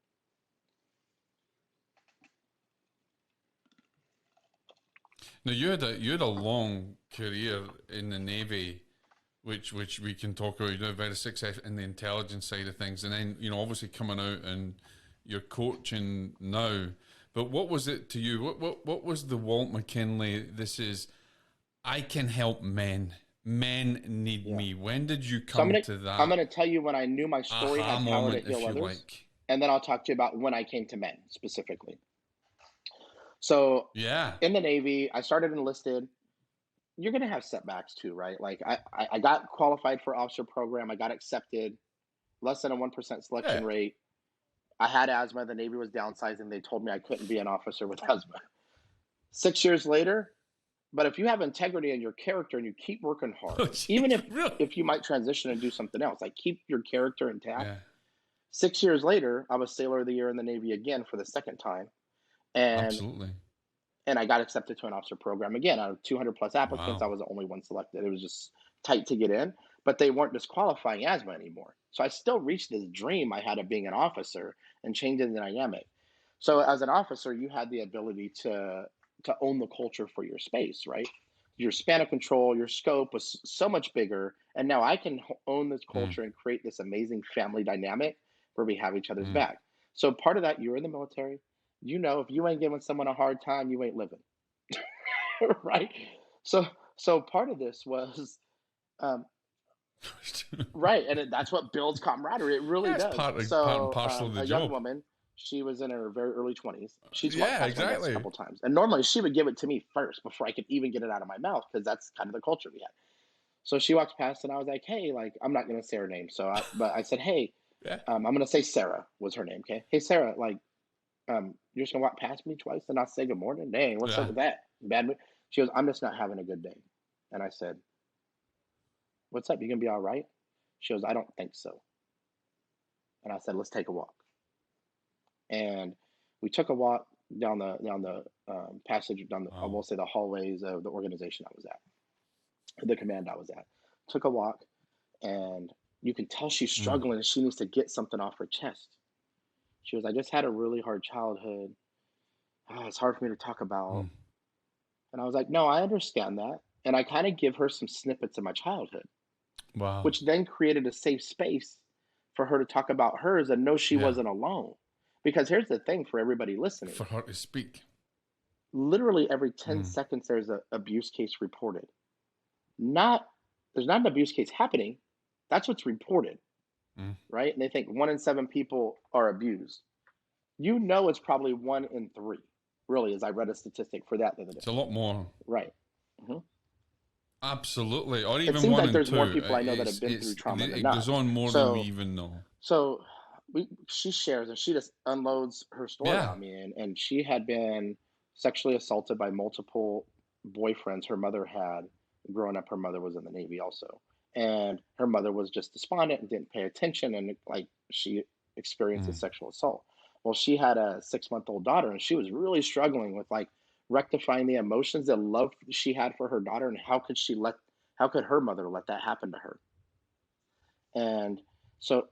A: Now you had a long career in the Navy, which we can talk about. You know, very successful in the intelligence side of things, and then obviously coming out and you're coaching now. But what was it to you? What was the Walt McKinley? This is I can help men. Men need
B: Yeah.
A: me. When did you
B: So
A: come to
B: I'm
A: that
B: gonna tell you when I knew my story
A: aha
B: had power to
A: moment,
B: heal
A: if you
B: others,
A: like?
B: and then I'll talk to you about when I came to men specifically. So
A: Yeah.
B: in the Navy, I started enlisted. You're gonna have setbacks too, right? Like I got qualified for officer program, I got accepted, less than a 1% selection
A: Yeah.
B: rate. I had asthma. The Navy was downsizing. They told me I couldn't be an officer with asthma. 6 years later, but if you have integrity in your character and you keep working
A: Oh,
B: hard, even
A: jeez. Really?
B: if you might transition and do something else, like keep your character intact.
A: Yeah.
B: 6 years later, I was Sailor of the Year in the Navy again for the second time, and
A: Absolutely.
B: I got accepted to an officer program again. Out of 200 plus applicants, I
A: Wow.
B: was the only one selected. It was just tight to get in, but they weren't disqualifying asthma anymore. So I still reached this dream I had of being an officer and changing the dynamic. So as an officer, you had the ability to own the culture for your space, right? Your span of control, your scope was so much bigger, and now I can own this
A: Mm.
B: culture and create this amazing family dynamic where we have each other's
A: Mm.
B: back. So part of that, you're in the military. You know, if you ain't giving someone a hard time, you ain't living, right? So so part of this was um, right, and that's what builds camaraderie. It really
A: Yeah, it's
B: does.
A: part and
B: So
A: parcel of the
B: a young
A: job.
B: woman, she was in her very early 20s. She's walked
A: Yeah,
B: past my desk a
A: exactly.
B: couple times, and normally she would give it to me first before I could even get it out of my mouth because that's kind of the culture we had. So she walks past, and I was like, "Hey, like I'm not gonna say her name." But I said, "Hey,
A: Yeah.
B: I'm gonna say Sarah was her name. Okay, hey Sarah, like you're just gonna walk past me twice and not say good morning? Dang, what's up
A: Yeah.
B: with that? Bad mood?" She goes, "I'm just not having a good day." And I said, "What's up? You gonna be all right?" She goes, "I don't think so." And I said, "Let's take a walk." And we took a walk down the passage down I
A: Wow.
B: will say the hallways of the organization I was at, the command I was at. Took a walk, and You can tell she's
A: Mm.
B: struggling and she needs to get something off her chest. She goes, I just had a really hard childhood. It's hard for me to talk about.
A: Mm.
B: And I was like, no, I understand that. And I kind of give her some snippets of my childhood,
A: Wow.
B: which then created a safe space for her to talk about hers and know she
A: Yeah.
B: wasn't alone. Because here's the thing for everybody listening,
A: For her to speak.
B: literally every 10
A: Mm.
B: seconds, there's an abuse case reported. Not, there's not an abuse case happening. That's what's reported,
A: Mm.
B: right? And they think 1 in 7 people are abused. You know, it's probably 1 in 3, really, as I read a statistic for that the other day.
A: It's a lot more.
B: Right. Mhm.
A: Absolutely. Or
B: It
A: even
B: seems
A: one
B: like
A: and
B: there's more
A: two.
B: people I know that have been through trauma than
A: It
B: not.
A: goes on more than we
B: So,
A: even know.
B: so she shares and she just unloads her story
A: Yeah.
B: on me, and she had been sexually assaulted by multiple boyfriends her mother had growing up. Her mother was in the Navy also, and her mother was just despondent and didn't pay attention, and like she experienced a
A: Mm.
B: sexual assault. Well, she had a 6-month-old daughter, and she was really struggling with like rectifying the emotions, the love she had for her daughter, and how could her mother let that happen to her. And so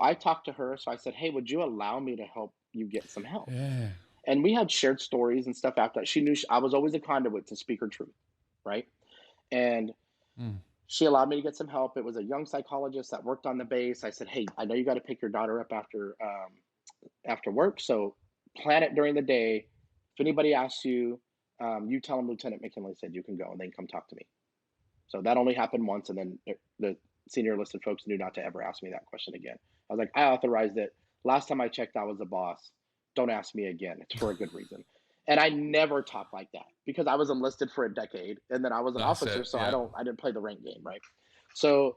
B: I talked to her. So I said, hey, would you allow me to help you get some help?
A: Yeah.
B: And we had shared stories and stuff after that. She knew I was always a conduit to speak her truth, right? And
A: Mm.
B: she allowed me to get some help. It was a young psychologist that worked on the base. I said, hey, I know you got to pick your daughter up after work, so plan it during the day. If anybody asks you, you tell them Lieutenant McKinley said you can go, and then come talk to me. So that only happened once, and then the senior enlisted folks knew not to ever ask me that question again. I was like, I authorized it. Last time I checked, I was the boss. Don't ask me again. It's for a good reason. And I never talk like that because I was enlisted for a decade, and then I was an
A: That's
B: officer,
A: it.
B: so
A: Yeah.
B: I didn't play the rank game, right? So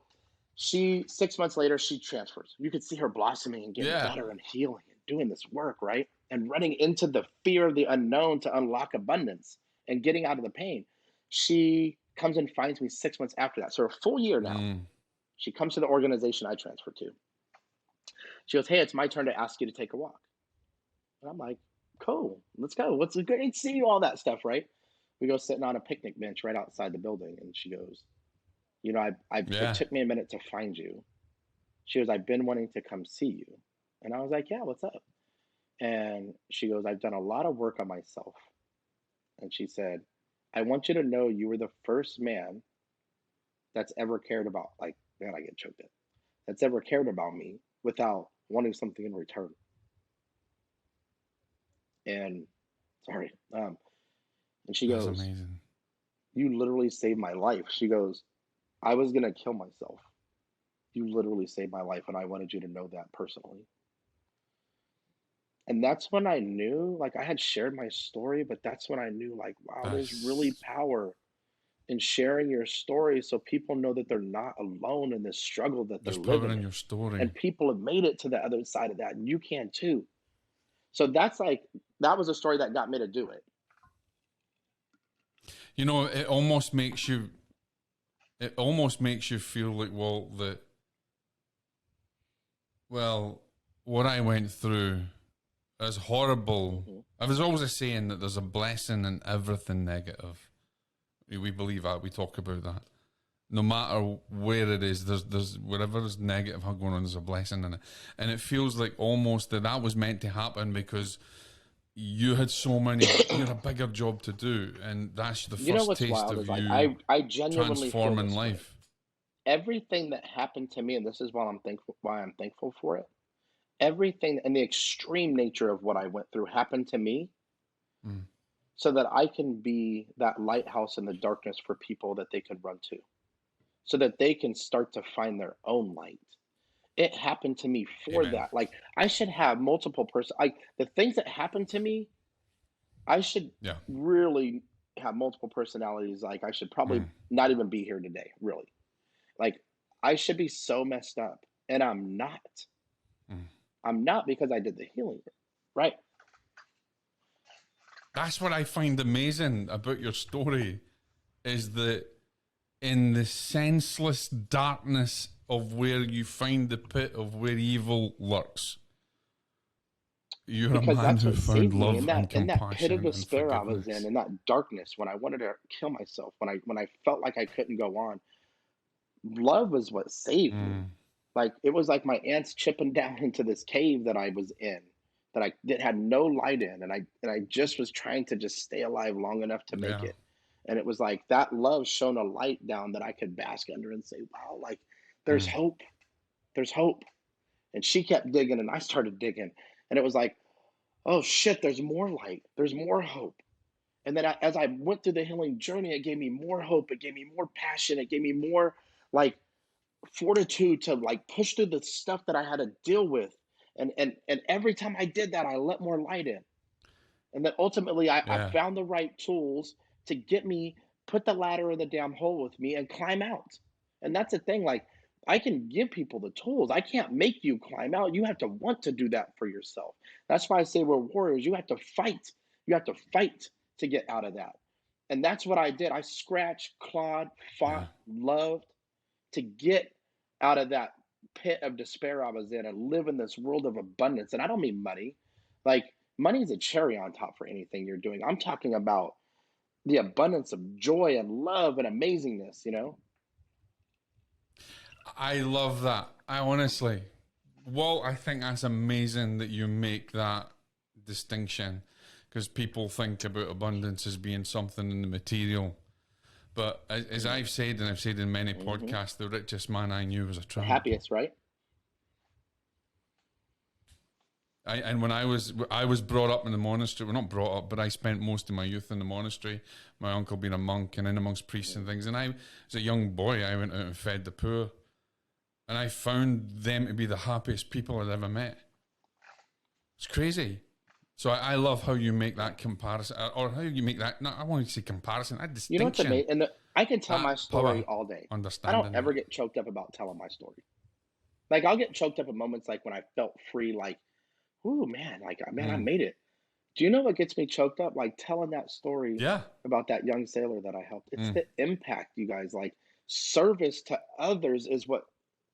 B: she 6 months later she transfers. You could see her blossoming and getting
A: Yeah.
B: better and healing and doing this work, right? And running into the fear of the unknown to unlock abundance and getting out of the pain. She comes and finds me 6 months after that. So a full year now.
A: Mm.
B: She comes to the organization I transferred to. She goes, hey, it's my turn to ask you to take a walk. And I'm like, cool, let's go. What's great to see you, all that stuff, right? We go sitting on a picnic bench right outside the building. And she goes, it
A: Yeah.
B: took me a minute to find you. She goes, I've been wanting to come see you. And I was like, yeah, what's up? And she goes, I've done a lot of work on myself. And she said, I want you to know you were the first man that's ever cared about, like, man, I get choked up, that's ever cared about me without wanting something in return. And sorry. And she
A: That's
B: goes,
A: amazing.
B: you literally saved my life. She goes, I was going to kill myself. You literally saved my life. And I wanted you to know that personally. And that's when I knew, like, I had shared my story, but that's when I knew, like, wow, there's really
A: That's
B: power in sharing your story so people know that they're not alone in this struggle that they're
A: there's power
B: living
A: in
B: in.
A: your story.
B: And people have made it to the other side of that, and you can too. So that's like, that was a story that got me to do it.
A: You know, it almost makes you feel like, well, what I went through, as horrible.
B: Mm-hmm.
A: I was always a saying that there's a blessing in everything negative. We believe that. We talk about that. No matter where it is, there's whatever is negative going on, there's a blessing in it. And it feels like almost that was meant to happen because you had you had a bigger job to do, and that's the
B: You know
A: first
B: what's
A: taste
B: wild
A: of
B: is like,
A: you
B: I genuinely feel
A: transforming
B: this way.
A: life.
B: Everything that happened to me, and this is why I'm thankful for it. Everything and the extreme nature of what I went through happened to me
A: Mm.
B: so that I can be that lighthouse in the darkness for people that they can run to, so that they can start to find their own light. It happened to me for
A: Amen.
B: that. Like I should have multiple like the things that happened to me, I should
A: Yeah.
B: really have multiple personalities. Like I should probably
A: Mm.
B: not even be here today, really. Like I should be so messed up, and I'm not.
A: Mm.
B: I'm not because I did the healing work, right?
A: That's what I find amazing about your story is that in the senseless darkness of where you find the pit of where evil lurks, you're a
B: Because
A: man
B: that's
A: who
B: what
A: found
B: saved me
A: love and
B: in that pit of
A: compassion and
B: despair I was
A: forgiveness.
B: in that darkness when I wanted to kill myself, when I felt like I couldn't go on. Love was what saved me.
A: Mm.
B: Like it was like my ants chipping down into this cave that I was in, that had no light in, and I just was trying to just stay alive long enough to make
A: Yeah.
B: it. And it was like that love shone a light down that I could bask under and say, wow, like there's
A: Mm.
B: hope. There's hope. And she kept digging and I started digging. And it was like, oh shit, there's more light. There's more hope. And then as I went through the healing journey, it gave me more hope. It gave me more passion. It gave me more like fortitude to like push through the stuff that I had to deal with. And every time I did that, I let more light in. And then ultimately I
A: Yeah.
B: found the right tools to get me, put the ladder in the damn hole with me and climb out. And that's the thing, like I can give people the tools. I can't make you climb out. You have to want to do that for yourself. That's why I say we're warriors. You have to fight. You have to fight to get out of that. And that's what I did. I scratched, clawed,
A: Yeah.
B: fought, loved to get out of that pit of despair I was in and live in this world of abundance. And I don't mean money. Like money is a cherry on top for anything you're doing. I'm talking about the abundance of joy and love and amazingness, you know?
A: I love that. I honestly, Walt, I think that's amazing that you make that distinction, because people think about abundance as being something in the material. But as I've said, and I've said in many podcasts, the richest man I knew was a
B: The
A: tramp.
B: happiest, right?
A: And when I was brought up in the monastery, well, not brought up, but I spent most of my youth in the monastery. My uncle being a monk and in amongst priests and things. And I, as a young boy, I went out and fed the poor. And I found them to be the happiest people I'd ever met. It's crazy. So I love how you make that comparison, or how you make that, no, I want to say comparison, that
B: You know what's
A: distinction.
B: amazing? And I can tell
A: That
B: my story
A: power,
B: all day. I
A: understanding
B: don't ever get choked up about telling my story. Like I'll get choked up at moments like when I felt free, like, ooh, man, like, man, I made it. Do you know what gets me choked up? Like telling that story
A: Yeah.
B: about that young sailor that I helped. It's
A: Mm.
B: the impact, you guys. Like service to others is what,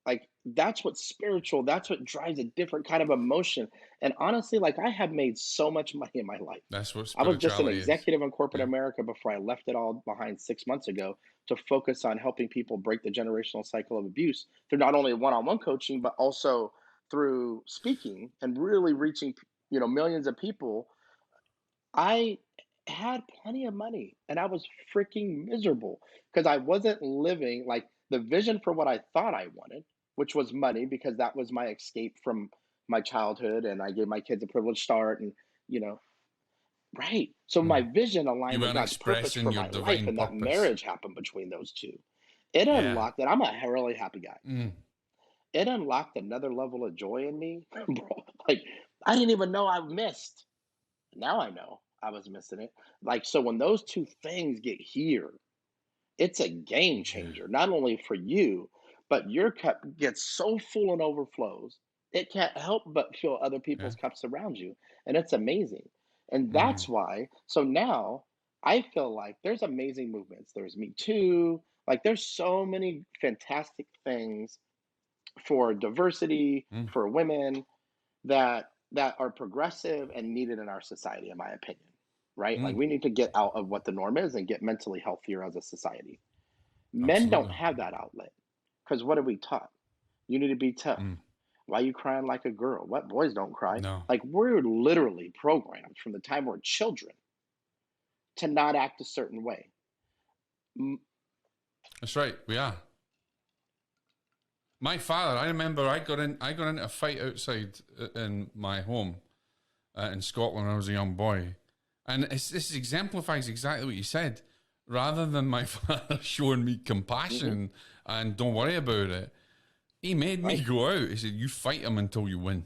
B: like, that's what's spiritual. That's what drives a different kind of emotion. And honestly, like, I have made so much money in my life.
A: That's what
B: I was just an
A: spirituality is.
B: executive in corporate
A: Yeah.
B: America before I left it all behind 6 months ago to focus on helping people break the generational cycle of abuse through not only one-on-one coaching, but also through speaking and really reaching, millions of people. I had plenty of money and I was freaking miserable because I wasn't living like the vision for what I thought I wanted, which was money because that was my escape from my childhood and I gave my kids a privileged start and, you know, right. So my
A: Mm.
B: vision
A: You
B: aligned with
A: weren't
B: God's purpose
A: expressing
B: for
A: your
B: my life
A: divine
B: and that
A: purpose.
B: marriage happened between those two. It
A: Yeah.
B: unlocked that. I'm a really happy guy.
A: Mm.
B: It unlocked another level of joy in me. Bro, like I didn't even know I missed. Now I know I was missing it. Like, so when those two things get here, it's a game
A: Yeah.
B: changer, not only for you, but your cup gets so full and overflows, it can't help but fill other
A: Yeah.
B: people's cups around you. And it's amazing. And
A: Mm.
B: that's why, so now I feel like there's amazing movements. There's Me Too. Like, there's so many fantastic things for diversity,
A: Mm.
B: for women, that are progressive and needed in our society, in my opinion. Right? Like
A: Mm.
B: we need to get out of what the norm is and get mentally healthier as a society. Men don't
A: Absolutely.
B: have that outlet because what are we taught? You need to be tough.
A: Mm.
B: Why are you crying like a girl? What, boys don't cry?
A: No.
B: Like we're literally programmed from the time we're children to not act a certain way.
A: That's right. We are. My father, I remember I got into a fight outside in my home in Scotland when I was a young boy. And this exemplifies exactly what you said. Rather than my father showing me compassion and don't worry about it, he made me
B: Right?
A: go out. He said, "You fight him until you win."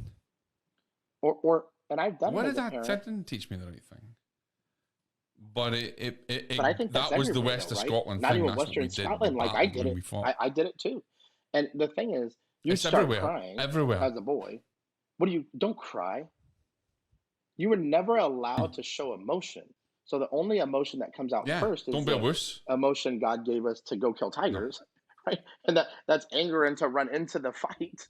B: And I've done
A: What
B: it
A: did
B: as a
A: that?
B: parent,
A: That didn't teach me the right thing. But
B: but I think that's
A: that was the
B: everywhere though,
A: west of
B: right?
A: Scotland
B: Not
A: thing.
B: even
A: That's what we
B: Western
A: did. We
B: Scotland. Like I
A: battled
B: did
A: when
B: it.
A: we fought.
B: I did it too. And the thing is, you
A: It's
B: start
A: everywhere.
B: crying
A: Everywhere.
B: as a boy. What do you? Don't cry. You were never allowed to show emotion. So the only emotion that comes out
A: Yeah.
B: first is
A: Don't be a
B: the
A: wuss.
B: emotion God gave us to go kill
A: No.
B: tigers, right? And that's anger and to run into the fight.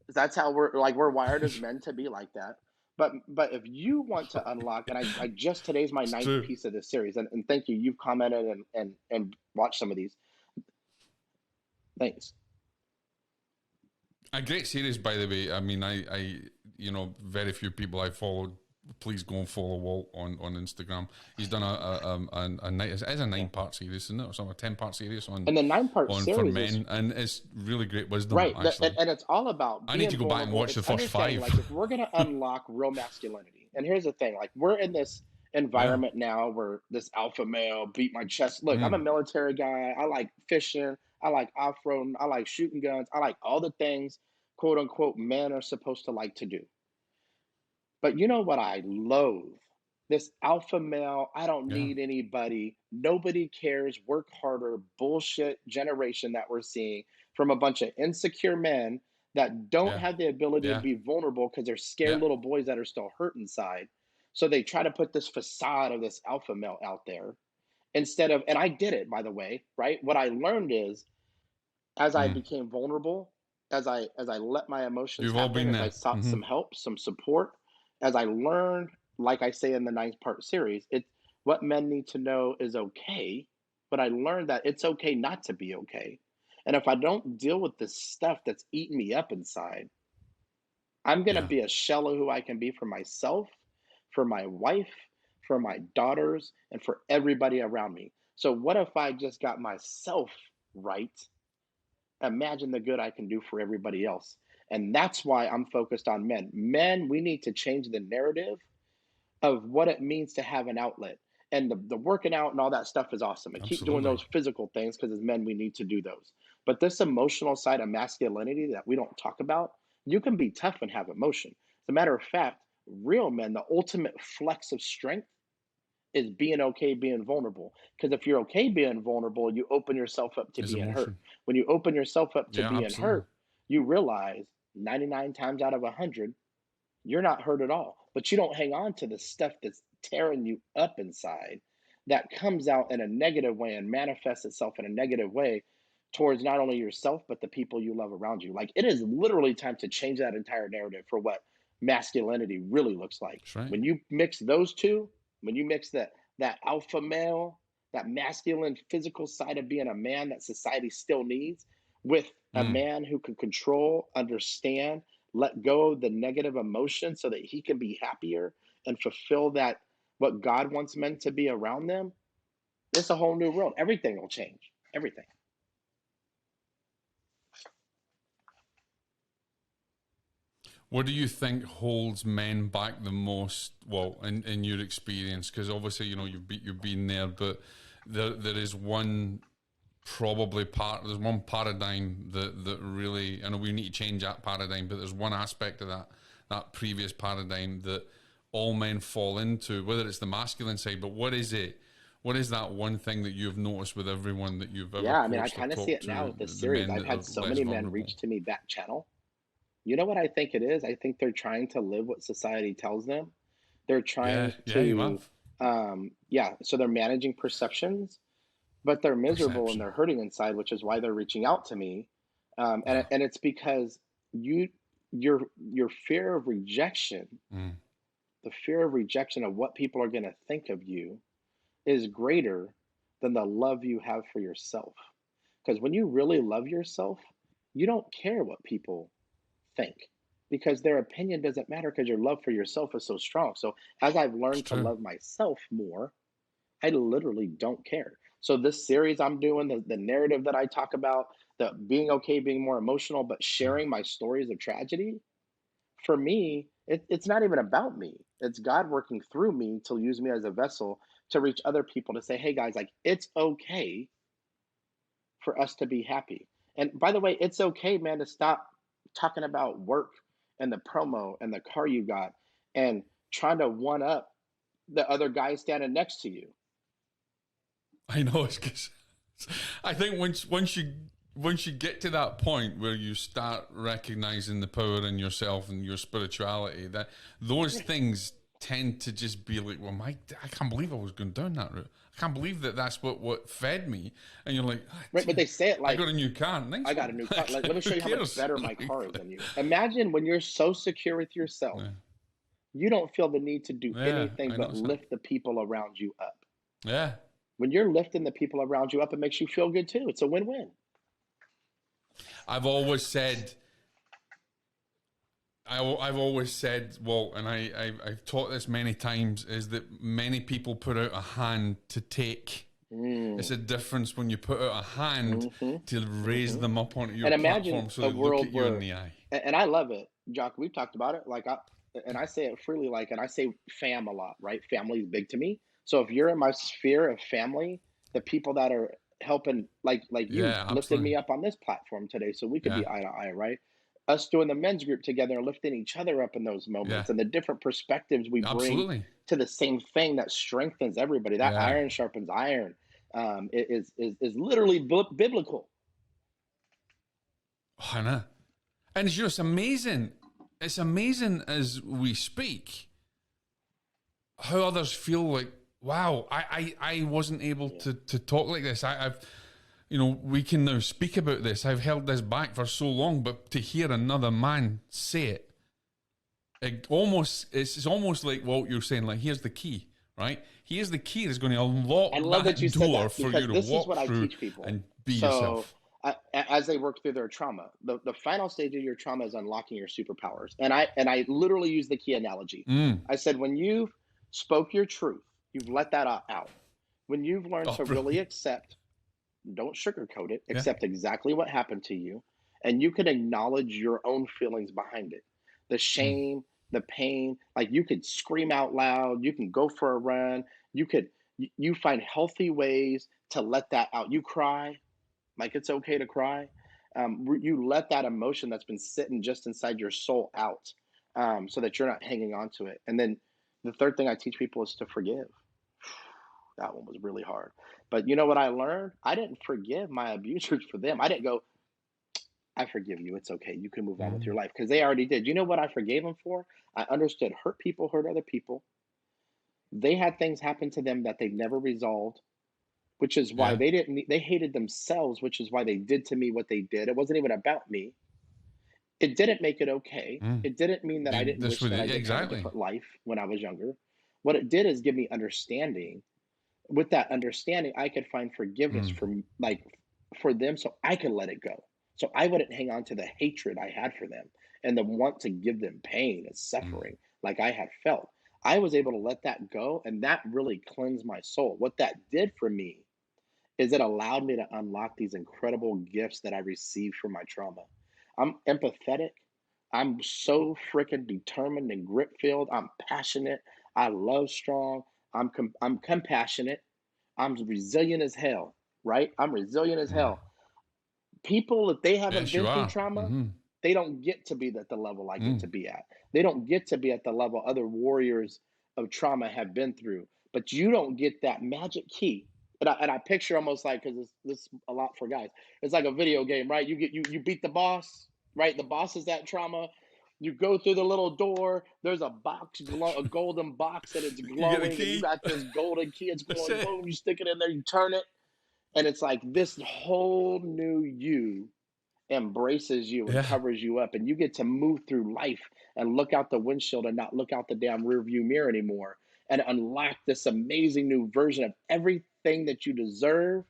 B: That's how we're wired as men to be like that. But if you want to unlock, and I just today's my
A: It's
B: ninth
A: true.
B: piece of this series, and thank you, you've commented and watched some of these. Thanks.
A: A great series, by the way. I mean, I very few people I followed. Please go and follow Walt on Instagram. He's done a night. It's a 9-part series, isn't it, or something? A 10-part series on
B: And the 9-part
A: for
B: series
A: men,
B: is
A: and it's really great wisdom.
B: right,
A: Actually,
B: and it's all about
A: I need
B: being
A: to go back and
B: vulnerable.
A: watch the
B: It's
A: first
B: understanding,
A: 5.
B: like, if we're gonna unlock real masculinity, and here's the thing, like, we're in this
A: Yeah.
B: environment now where this alpha male beat my chest. Look, I'm a
A: Mm.
B: military guy. I like fishing. I like off-roading. I like shooting guns. I like all the things, quote unquote, men are supposed to like to do. But you know what I loathe? This alpha male, I don't
A: Yeah.
B: need anybody, nobody cares, work harder, bullshit generation that we're seeing from a bunch of insecure men that don't
A: Yeah.
B: have the ability to
A: Yeah.
B: be vulnerable because they're scared
A: Yeah.
B: little boys that are still hurt inside. So they try to put this facade of this alpha male out there instead of, and I did it, by the way, right? What I learned is as I
A: Mm.
B: became vulnerable, as I let my emotions
A: You've all
B: happen,
A: been
B: as I
A: there.
B: sought
A: Mm-hmm.
B: some help, some support, as I learned, like I say in the 9-part series, it's what men need to know is okay. But I learned that it's okay not to be okay. And if I don't deal with this stuff that's eating me up inside, I'm going to
A: Yeah.
B: be a shell of who I can be for myself, for my wife, for my daughters, and for everybody around me. So, what if I just got myself right? Imagine the good I can do for everybody else. And that's why I'm focused on men. Men, we need to change the narrative of what it means to have an outlet. And the working out and all that stuff is awesome. And keep doing
A: Absolutely.
B: those physical things because as men, we need to do those. But this emotional side of masculinity that we don't talk about, you can be tough and have emotion. As a matter of fact, real men, the ultimate flex of strength is being okay being vulnerable. Because if you're okay being vulnerable, you open yourself up to
A: Is
B: being hurt.
A: emotion.
B: When you open yourself up to
A: Yeah.
B: being
A: Absolutely.
B: hurt, you realize 99 times out of 100, you're not hurt at all. But you don't hang on to the stuff that's tearing you up inside that comes out in a negative way and manifests itself in a negative way towards not only yourself, but the people you love around you. Like it is literally time to change that entire narrative for what masculinity really looks like.
A: That's right.
B: When you mix those two, when you mix that alpha male, that masculine physical side of being a man that society still needs, with a
A: Mm.
B: man who can control, understand, let go of the negative emotion so that he can be happier and fulfill that what God wants men to be around them, it's a whole new world. Everything will change. Everything.
A: What do you think holds men back the most? Well, in your experience, because obviously you've been there, but there is one probably there's one paradigm that really, I know we need to change that paradigm, but there's one aspect of that previous paradigm that all men fall into, whether it's the masculine side, but what is it? What is that one thing that you've noticed with everyone that you've ever
B: Yeah, I mean, I
A: coached or
B: kind of see
A: talked
B: it now
A: to,
B: with this
A: the
B: series.
A: men
B: I've
A: that are
B: had so
A: less
B: many men
A: vulnerable?
B: reach to me back channel. You know what I think it is? I think they're trying to live what society tells them. They're
A: Yeah,
B: trying
A: yeah, you
B: to,
A: have
B: yeah, so they're managing perceptions, but they're miserable and
A: perception.
B: they're hurting inside, which is why they're reaching out to me. And
A: Yeah.
B: and it's because you your fear of rejection,
A: Mm.
B: the fear of rejection of what people are going to think of you, is greater than the love you have for yourself. Because when you really love yourself, you don't care what people think because their opinion doesn't matter because your love for yourself is so strong. So as I've
A: It's
B: learned to
A: true.
B: love myself more, I literally don't care. So this series I'm doing, the narrative that I talk about, the being okay, being more emotional, but
A: Mm.
B: sharing my stories of tragedy, for me, it's not even about me. It's God working through me to use me as a vessel to reach other people to say, hey guys, like it's okay for us to be happy. And by the way, it's okay, man, to stop talking about work and the promo and the car you got and trying to one up the other guy standing next to you.
A: I know it's because I think once you get to that point where you start recognizing the power in yourself and your spirituality, that those things tend to just be like, well, I can't believe I was going down that route. I can't believe that's what fed me. And you're like,
B: Right? But they say it
A: I
B: like,
A: got a new car. Nice
B: I got a
A: one.
B: new car.
A: Like,
B: Like, let me show
A: who
B: you how much
A: cares?
B: better my
A: Like,
B: car is than you. Imagine when you're so secure with yourself,
A: yeah,
B: you don't feel the need to do
A: yeah,
B: anything
A: I
B: but
A: noticed that.
B: lift the people around you up.
A: Yeah.
B: When you're lifting the people around you up, it makes you feel good too. It's a win win.
A: I've always said I've always said, Walt, and I've taught this many times, is that many people put out a hand to take. It's a difference when you put out a hand to raise them up onto your platform so they look at you in the eye.
B: And I love it, Jock. We've talked about it. And I say it freely, and I say fam a lot, right? Family is big to me. So if you're in my sphere of family, the people that are helping, like you lifted me up on this platform today, so we could be eye to eye, right? Us doing the men's group together and lifting each other up in those moments and the different perspectives we bring to the same thing that strengthens everybody. That iron sharpens iron is literally biblical.
A: Oh, I know. And it's amazing. It's amazing as we speak how others feel like, wow, I wasn't able to talk like this. I've we can now speak about this. I've held this back for so long, but to hear another man say it, it's almost like what you're saying, like, here's the key, right? Here's the key that's going to unlock that door for you to walk through and be yourself.
B: As they work through their trauma, the final stage of your trauma is unlocking your superpowers. And I literally use the key analogy. I said, when you've spoke your truth, you've let that out. When you've learned to really accept, don't sugarcoat it, accept exactly what happened to you, and you can acknowledge your own feelings behind it. The shame, the pain, like you could scream out loud, you can go for a run, you find healthy ways to let that out. You cry, like it's okay to cry. You let that emotion that's been sitting just inside your soul out, so that you're not hanging on to it. And then the third thing I teach people is to forgive. That one was really hard. But you know what I learned? I didn't forgive my abusers for them. I didn't go, I forgive you. It's okay. You can move on with your life, because they already did. You know what I forgave them for? I understood hurt people hurt other people. They had things happen to them that they never resolved, which is why they hated themselves, which is why they did to me what they did. It wasn't even about me. It didn't make it okay. It didn't mean that I didn't wish that I did have a different life when I was younger. What it did is give me understanding. With that understanding, I could find forgiveness for them, so I could let it go. So I wouldn't hang on to the hatred I had for them and the want to give them pain and suffering like I had felt. I was able to let that go, and that really cleansed my soul. What that did for me is it allowed me to unlock these incredible gifts that I received from my trauma. I'm empathetic. I'm so freaking determined and grit filled. I'm passionate. I love strong. I'm compassionate. I'm resilient as hell, right? I'm resilient as hell. People, if they haven't been through trauma, they don't get to be at the level I get to be at. They don't get to be at the level other warriors of trauma have been through. But you don't get that magic key. And I picture almost like, because this is a lot for guys. It's like a video game, right? You beat the boss, right? The boss is that trauma. You go through the little door. There's a box, a golden box, and it's glowing. And you got this golden key. It's glowing. Boom! You stick it in there. You turn it, and it's like this whole new you embraces you and covers you up, and you get to move through life and look out the windshield and not look out the damn rear view mirror anymore, and unlock this amazing new version of everything that you deserve,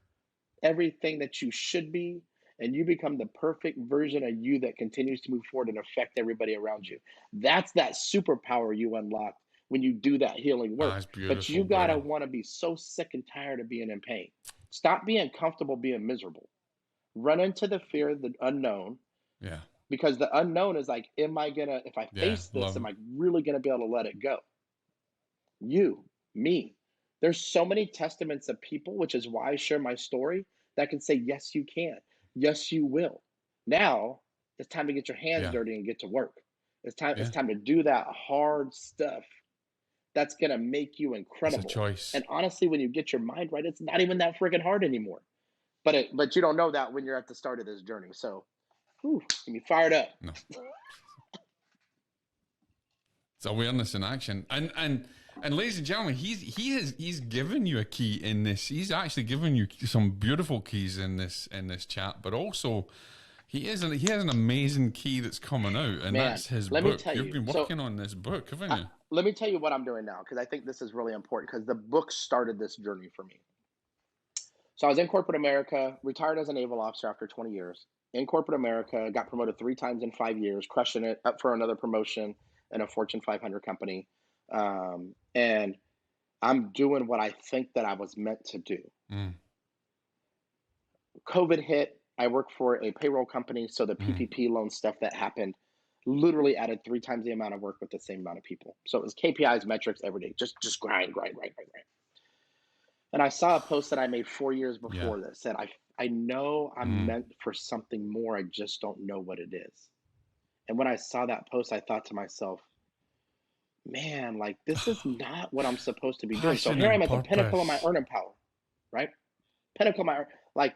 B: everything that you should be. And you become the perfect version of you that continues to move forward and affect everybody around you. That's that superpower you unlock when you do that healing work. But you got to want to be so sick and tired of being in pain. Stop being comfortable being miserable. Run into the fear of the unknown.
A: Yeah.
B: Because the unknown is like, if I face this, am I really going to be able to let it go? You, me. There's so many testaments of people, which is why I share my story, that can say, yes, you can. Yes, you will. Now it's time to get your hands dirty and get to work. It's time to do that hard stuff. That's going to make you incredible.
A: It's a choice.
B: And honestly, when you get your mind right, it's not even that freaking hard anymore. But you don't know that when you're at the start of this journey. So, get me fired up.
A: No. It's awareness in action. And ladies and gentlemen, he's given you a key in this. He's actually given you some beautiful keys in this chat, but also he has an amazing key that's coming out, and that's his book. You've been working on this book, haven't you?
B: Let me tell you what I'm doing now, because I think this is really important, because the book started this journey for me. So I was in corporate America, retired as a naval officer after 20 years. In corporate America, got promoted 3 times in 5 years, crushing it, up for another promotion in a Fortune 500 company. And I'm doing what I think that I was meant to do.
A: Mm.
B: COVID hit. I work for a payroll company, so the PPP loan stuff that happened literally added 3 times the amount of work with the same amount of people. So it was KPIs, metrics every day, just grind, grind, grind, grind, grind. And I saw a post that I made 4 years before that said, I know I'm meant for something more. I just don't know what it is. And when I saw that post, I thought to myself, man, like this is not what I'm supposed to be doing. So
A: Passion
B: here
A: and
B: I'm at the pinnacle of my
A: purpose.
B: earning power, right? Pinnacle of my like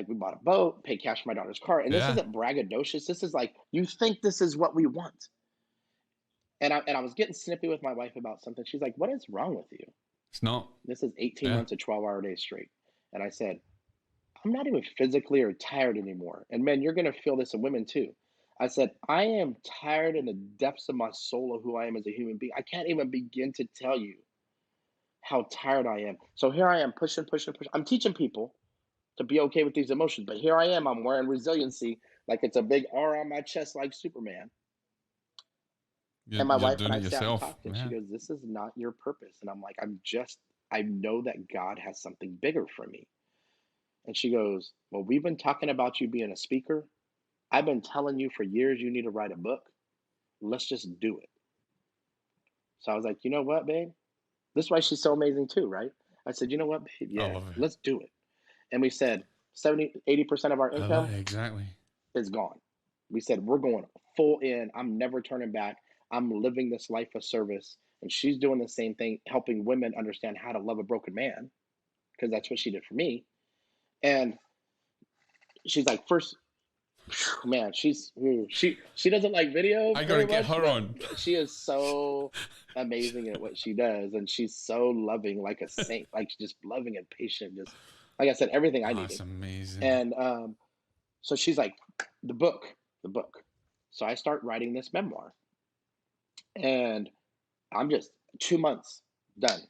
B: we bought a boat, paid cash for my daughter's car, and this
A: Yeah.
B: isn't braggadocious. This is like you think this is what we want. And I was getting snippy with my wife about something. She's like, "What is wrong with you?
A: It's not.
B: This is 18
A: Yeah.
B: months of 12-hour days straight." And I said, "I'm not even physically or tired anymore. And men, you're gonna feel this, and women too." I said, "I am tired in the depths of my soul of who I am as a human being. I can't even begin to tell you how tired I am." So here I am pushing, pushing, pushing. I'm teaching people to be okay with these emotions, but here I am. I'm wearing resiliency like it's a big R on my chest, like Superman. And my
A: You're
B: wife and
A: doing
B: I
A: it
B: sat and
A: yourself.
B: talked, and she
A: Yeah.
B: goes, "This is not your purpose." And I'm like, I know that God has something bigger for me. And she goes, "Well, we've been talking about you being a speaker. I've been telling you for years you need to write a book. Let's just do it." So I was like, "You know what, babe? This is why she's so amazing too, right?" I said, "You know what, babe?
A: I
B: Yeah,
A: love it.
B: let's do it." And we said 70, 80% of our
A: I love
B: income
A: it. Exactly.
B: is gone. We said, we're going full in. I'm never turning back. I'm living this life of service. And she's doing the same thing, helping women understand how to love a broken man, because that's what she did for me. And she's like, first, man, she doesn't like video
A: I gotta
B: very
A: get
B: much,
A: her
B: but
A: on.
B: she is so amazing at what she does, and she's so loving, like a saint, like just loving and patient, just like I said, everything I
A: Oh, that's
B: needed.
A: amazing.
B: And so she's like, the book, the book. So I start writing this memoir, and I'm just 2 months done.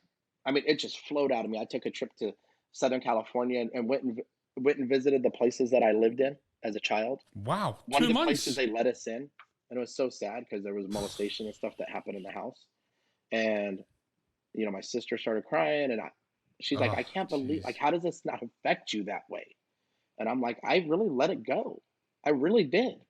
B: I mean, it just flowed out of me. I took a trip to Southern California and went and visited the places that I lived in as a child.
A: Wow.
B: One of
A: Two
B: the places
A: months.
B: they let us in, and it was so sad because there was molestation and stuff that happened in the house. And my sister started crying, and she's like,
A: Oh,
B: "I can't believe, like,
A: jeez.
B: how does this not affect you that way?" And I'm like, "I really let it go. I really did."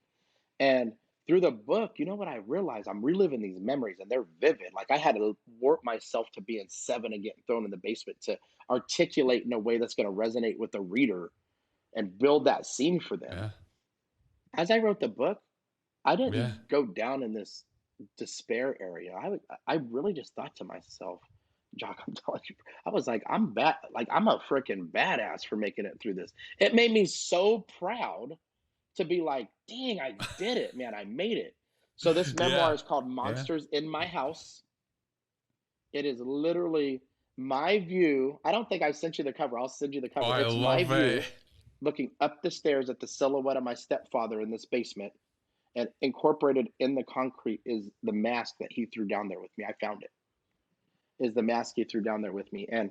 B: And through the book, you know what I realized? I'm reliving these memories, and they're vivid. Like I had to warp myself to being 7 and getting thrown in the basement to articulate in a way that's going to resonate with the reader and build that scene for them.
A: Yeah.
B: As I wrote the book, I
A: Yeah.
B: didn't go down in this despair area. I really just thought to myself, Jock, I'm telling you, I was like, I'm bad, like I'm a freaking badass for making it through this. It made me so proud to be like, dang, I did it, man, I made it. So this memoir
A: Yeah.
B: is called
A: Yeah.
B: Monsters in My House. It is literally my view. I don't think I sent you the cover. I'll send you the
A: Oh,
B: cover.
A: I
B: It's my
A: love it.
B: view looking up the stairs at the silhouette of my stepfather in this basement. And incorporated in the concrete is the mask that he threw down there with me. I found it. Is the mask he threw down there with me. And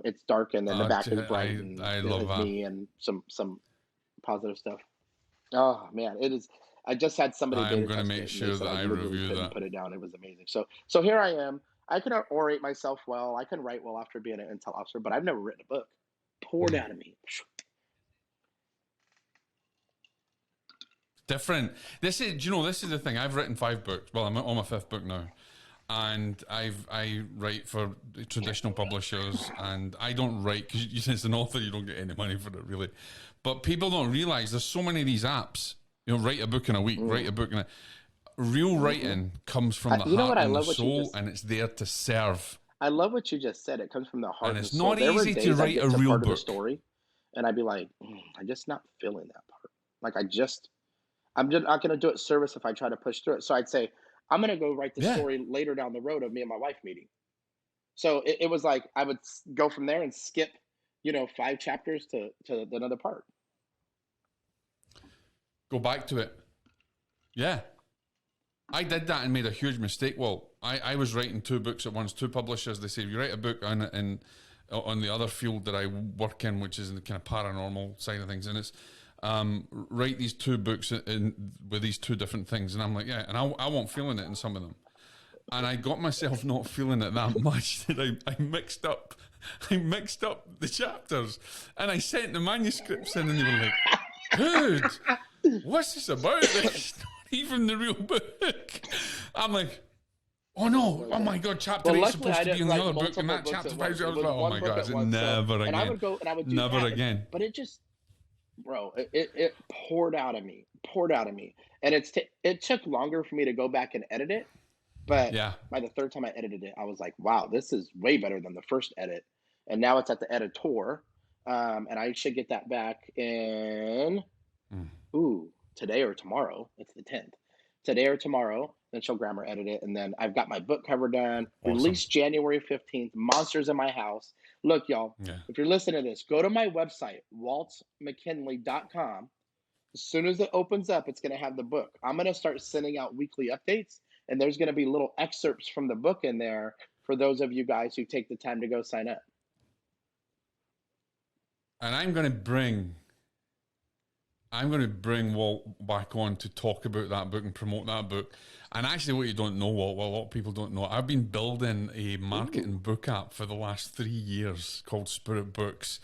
B: it's dark, and then the back is bright, and
A: I
B: it
A: love
B: has
A: that.
B: me and some positive stuff. Oh man, it is. I just had somebody
A: I'm
B: beta
A: going to
B: test
A: make
B: it, and they
A: sure
B: said
A: that
B: I
A: I
B: literally
A: review
B: couldn't
A: that.
B: put it down. It was amazing. So here I am. I can orate myself well. I can write well after being an intel officer, but I've never written a book. Poured
A: Hmm.
B: out of me.
A: Different. This is the thing. I've written 5 books. Well, I'm on my 5th book now. And I write for traditional publishers, and I don't write because as an author you don't get any money for it really. But people don't realize there's so many of these apps. Write a book in a week, write a
B: Mm.
A: book in a real
B: Hmm.
A: writing comes from the
B: You know what?
A: heart
B: I
A: and the
B: love what you
A: soul,
B: just.
A: and it's there to serve.
B: I love what you just said. It comes from the
A: And
B: heart and
A: it's
B: soul.
A: not
B: There were
A: easy to
B: days I
A: write a
B: get to
A: real
B: part of the
A: book.
B: story, and I'd be like, I'm just not feeling that part. Like I'm just not going to do it service if I try to push through it. So I'd say, I'm going to go write the
A: Yeah.
B: story later down the road of me and my wife meeting. So it was like I would go from there and skip, 5 chapters to another part.
A: Go back to it. Yeah. I did that and made a huge mistake. Well, I was writing 2 books at once, 2 publishers. They say, if you write a book on the other field that I work in, which is in the kind of paranormal side of things, and it's write these 2 books with these 2 different things, and I'm like, yeah, and I won't feeling it in some of them, and I got myself not feeling it that much that I mixed up the chapters, and I sent the manuscripts in, and they were like, dude, what's this about? It's not even the real book. I'm like, oh no, oh my God, chapter 8 is supposed to be in the other book, and that chapter 5, I was like, oh my God, never again.
B: And I would go and I would do
A: never
B: that,
A: again.
B: but it just, bro, it poured out of me, and it took longer for me to go back and edit it, but
A: Yeah.
B: by the 3rd time I edited it, I was like, wow, this is way better than the first edit, and now it's at the editor, and I should get that back in today or tomorrow. It's the 10th. Today or tomorrow, then she'll grammar edit it, and then I've got my book cover done.
A: Awesome.
B: Released January 15th. Monsters in My House. Look, y'all, if you're listening to this, go to my website, waltmckinley.com. As soon as it opens up, it's going to have the book. I'm going to start sending out weekly updates, and there's going to be little excerpts from the book in there for those of you guys who take the time to go sign up.
A: And I'm going to bring Walt back on to talk about that book and promote that book. And actually, what you don't know, Walt, well, a lot of people don't know, I've been building a marketing book app for the last 3 years called Spirit Books.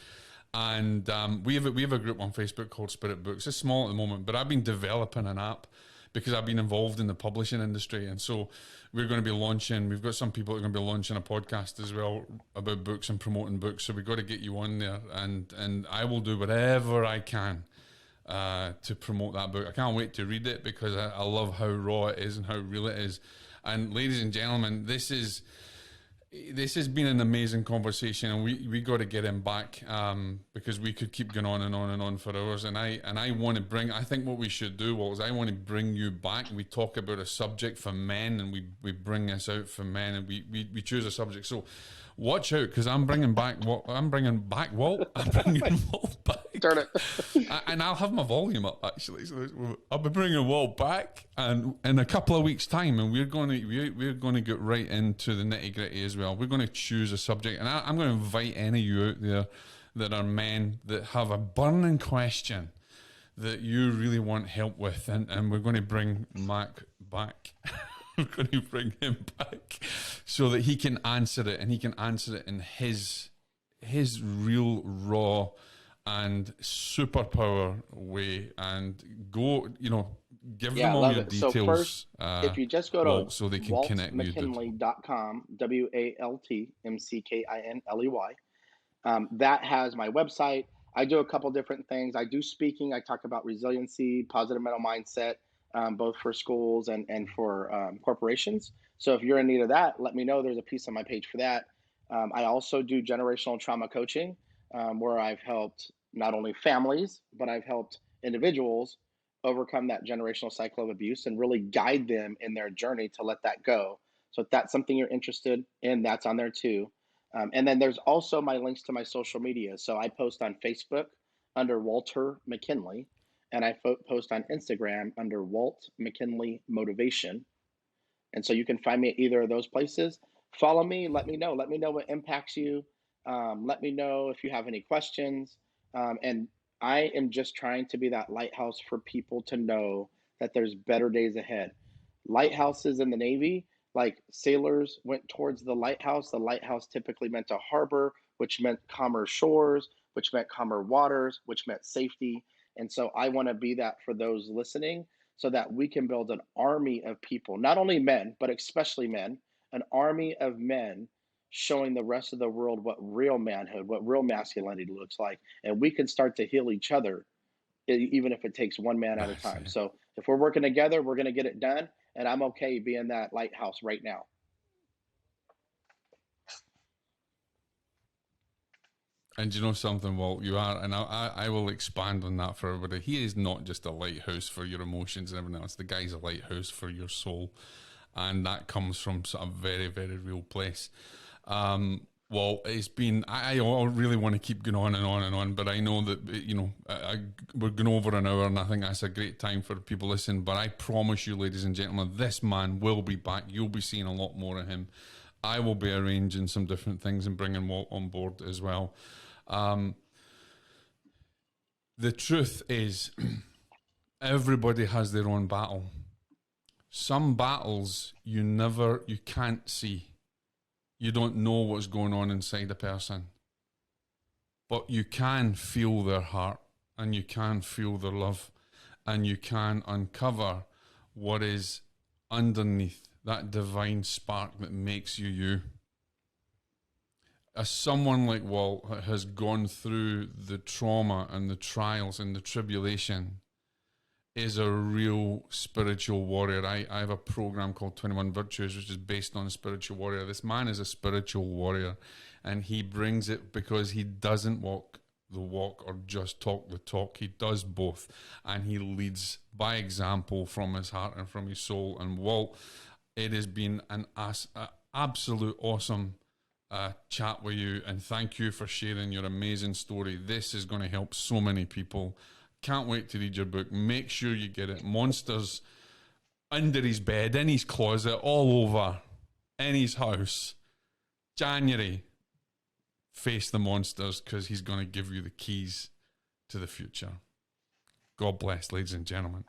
A: And we have a group on Facebook called Spirit Books. It's small at the moment, but I've been developing an app because I've been involved in the publishing industry. And so we're going to be launching, we've got some people that are going to be launching a podcast as well about books and promoting books. So we've got to get you on there. And I will do whatever I can to promote that book. I can't wait to read it because I love how raw it is and how real it is. And ladies and gentlemen, this has been an amazing conversation, and we got to get him back because we could keep going on and on and on for hours. And I want to bring. I think what we should do, Walt, is I want to bring you back. We talk about a subject for men, and we bring this out for men, and we choose a subject. So watch out, because I'm bringing back Walt. I'm bringing Walt back.
B: Turn it.
A: And I'll have my volume up, actually. So I'll be bringing Walt back, and in a couple of weeks' time, and we're going to get right into the nitty gritty as well. We're going to choose a subject, and I'm going to invite any of you out there that are men that have a burning question that you really want help with, and we're going to bring Mac back. We're going to bring him back so that he can answer it, and he can answer it in his real, raw and superpower way, and go, give them all your details. So first,
B: if you just go to
A: Walt, so they can connect with you.
B: waltmckinley.com, WaltMckinley, that has my website. I do a couple different things. I do speaking. I talk about resiliency, positive mental mindset, both for schools and for corporations. So if you're in need of that, let me know. There's a piece on my page for that. I also do generational trauma coaching, where I've helped not only families, but I've helped individuals overcome that generational cycle of abuse and really guide them in their journey to let that go. So if that's something you're interested in, that's on there too. And then there's also my links to my social media. So I post on Facebook under Walter McKinley, and I post on Instagram under Walt McKinley Motivation. And so you can find me at either of those places. Follow me. Let me know. Let me know what impacts you. Let me know if you have any questions. And I am just trying to be that lighthouse for people to know that there's better days ahead. Lighthouses in the Navy, like sailors went towards the lighthouse. The lighthouse typically meant a harbor, which meant calmer shores, which meant calmer waters, which meant safety. And so I want to be that for those listening, so that we can build an army of people, not only men, but especially men, an army of men showing the rest of the world what real manhood, what real masculinity looks like. And we can start to heal each other, even if it takes one man at a time. So if we're working together, we're going to get it done. And I'm okay being that lighthouse right now.
A: And you know something, Walt, you are, and I will expand on that for everybody. He is not just a lighthouse for your emotions and everything else. The guy's a lighthouse for your soul. And that comes from sort of very, very real place. Well, it's been, I really want to keep going on and on and on, but I know that, we're going over an hour, and I think that's a great time for people listening. But I promise you, ladies and gentlemen, this man will be back. You'll be seeing a lot more of him. I will be arranging some different things and bringing Walt on board as well. The truth is, everybody has their own battle. Some battles you can't see. You don't know what's going on inside a person. But you can feel their heart, and you can feel their love, and you can uncover what is underneath that divine spark that makes you you. As someone like Walt has gone through the trauma and the trials and the tribulation, is a real spiritual warrior. I have a program called 21 Virtues, which is based on a spiritual warrior. This man is a spiritual warrior, and he brings it because he doesn't walk the walk or just talk the talk. He does both, and he leads by example from his heart and from his soul. And Walt, it has been an absolute awesome chat with you, and thank you for sharing your amazing story. This is going to help so many people. Can't wait to read your book. Make sure you get it. Monsters under his bed, in his closet, all over, in his house. January, face the monsters, because he's going to give you the keys to the future. God bless, ladies and gentlemen.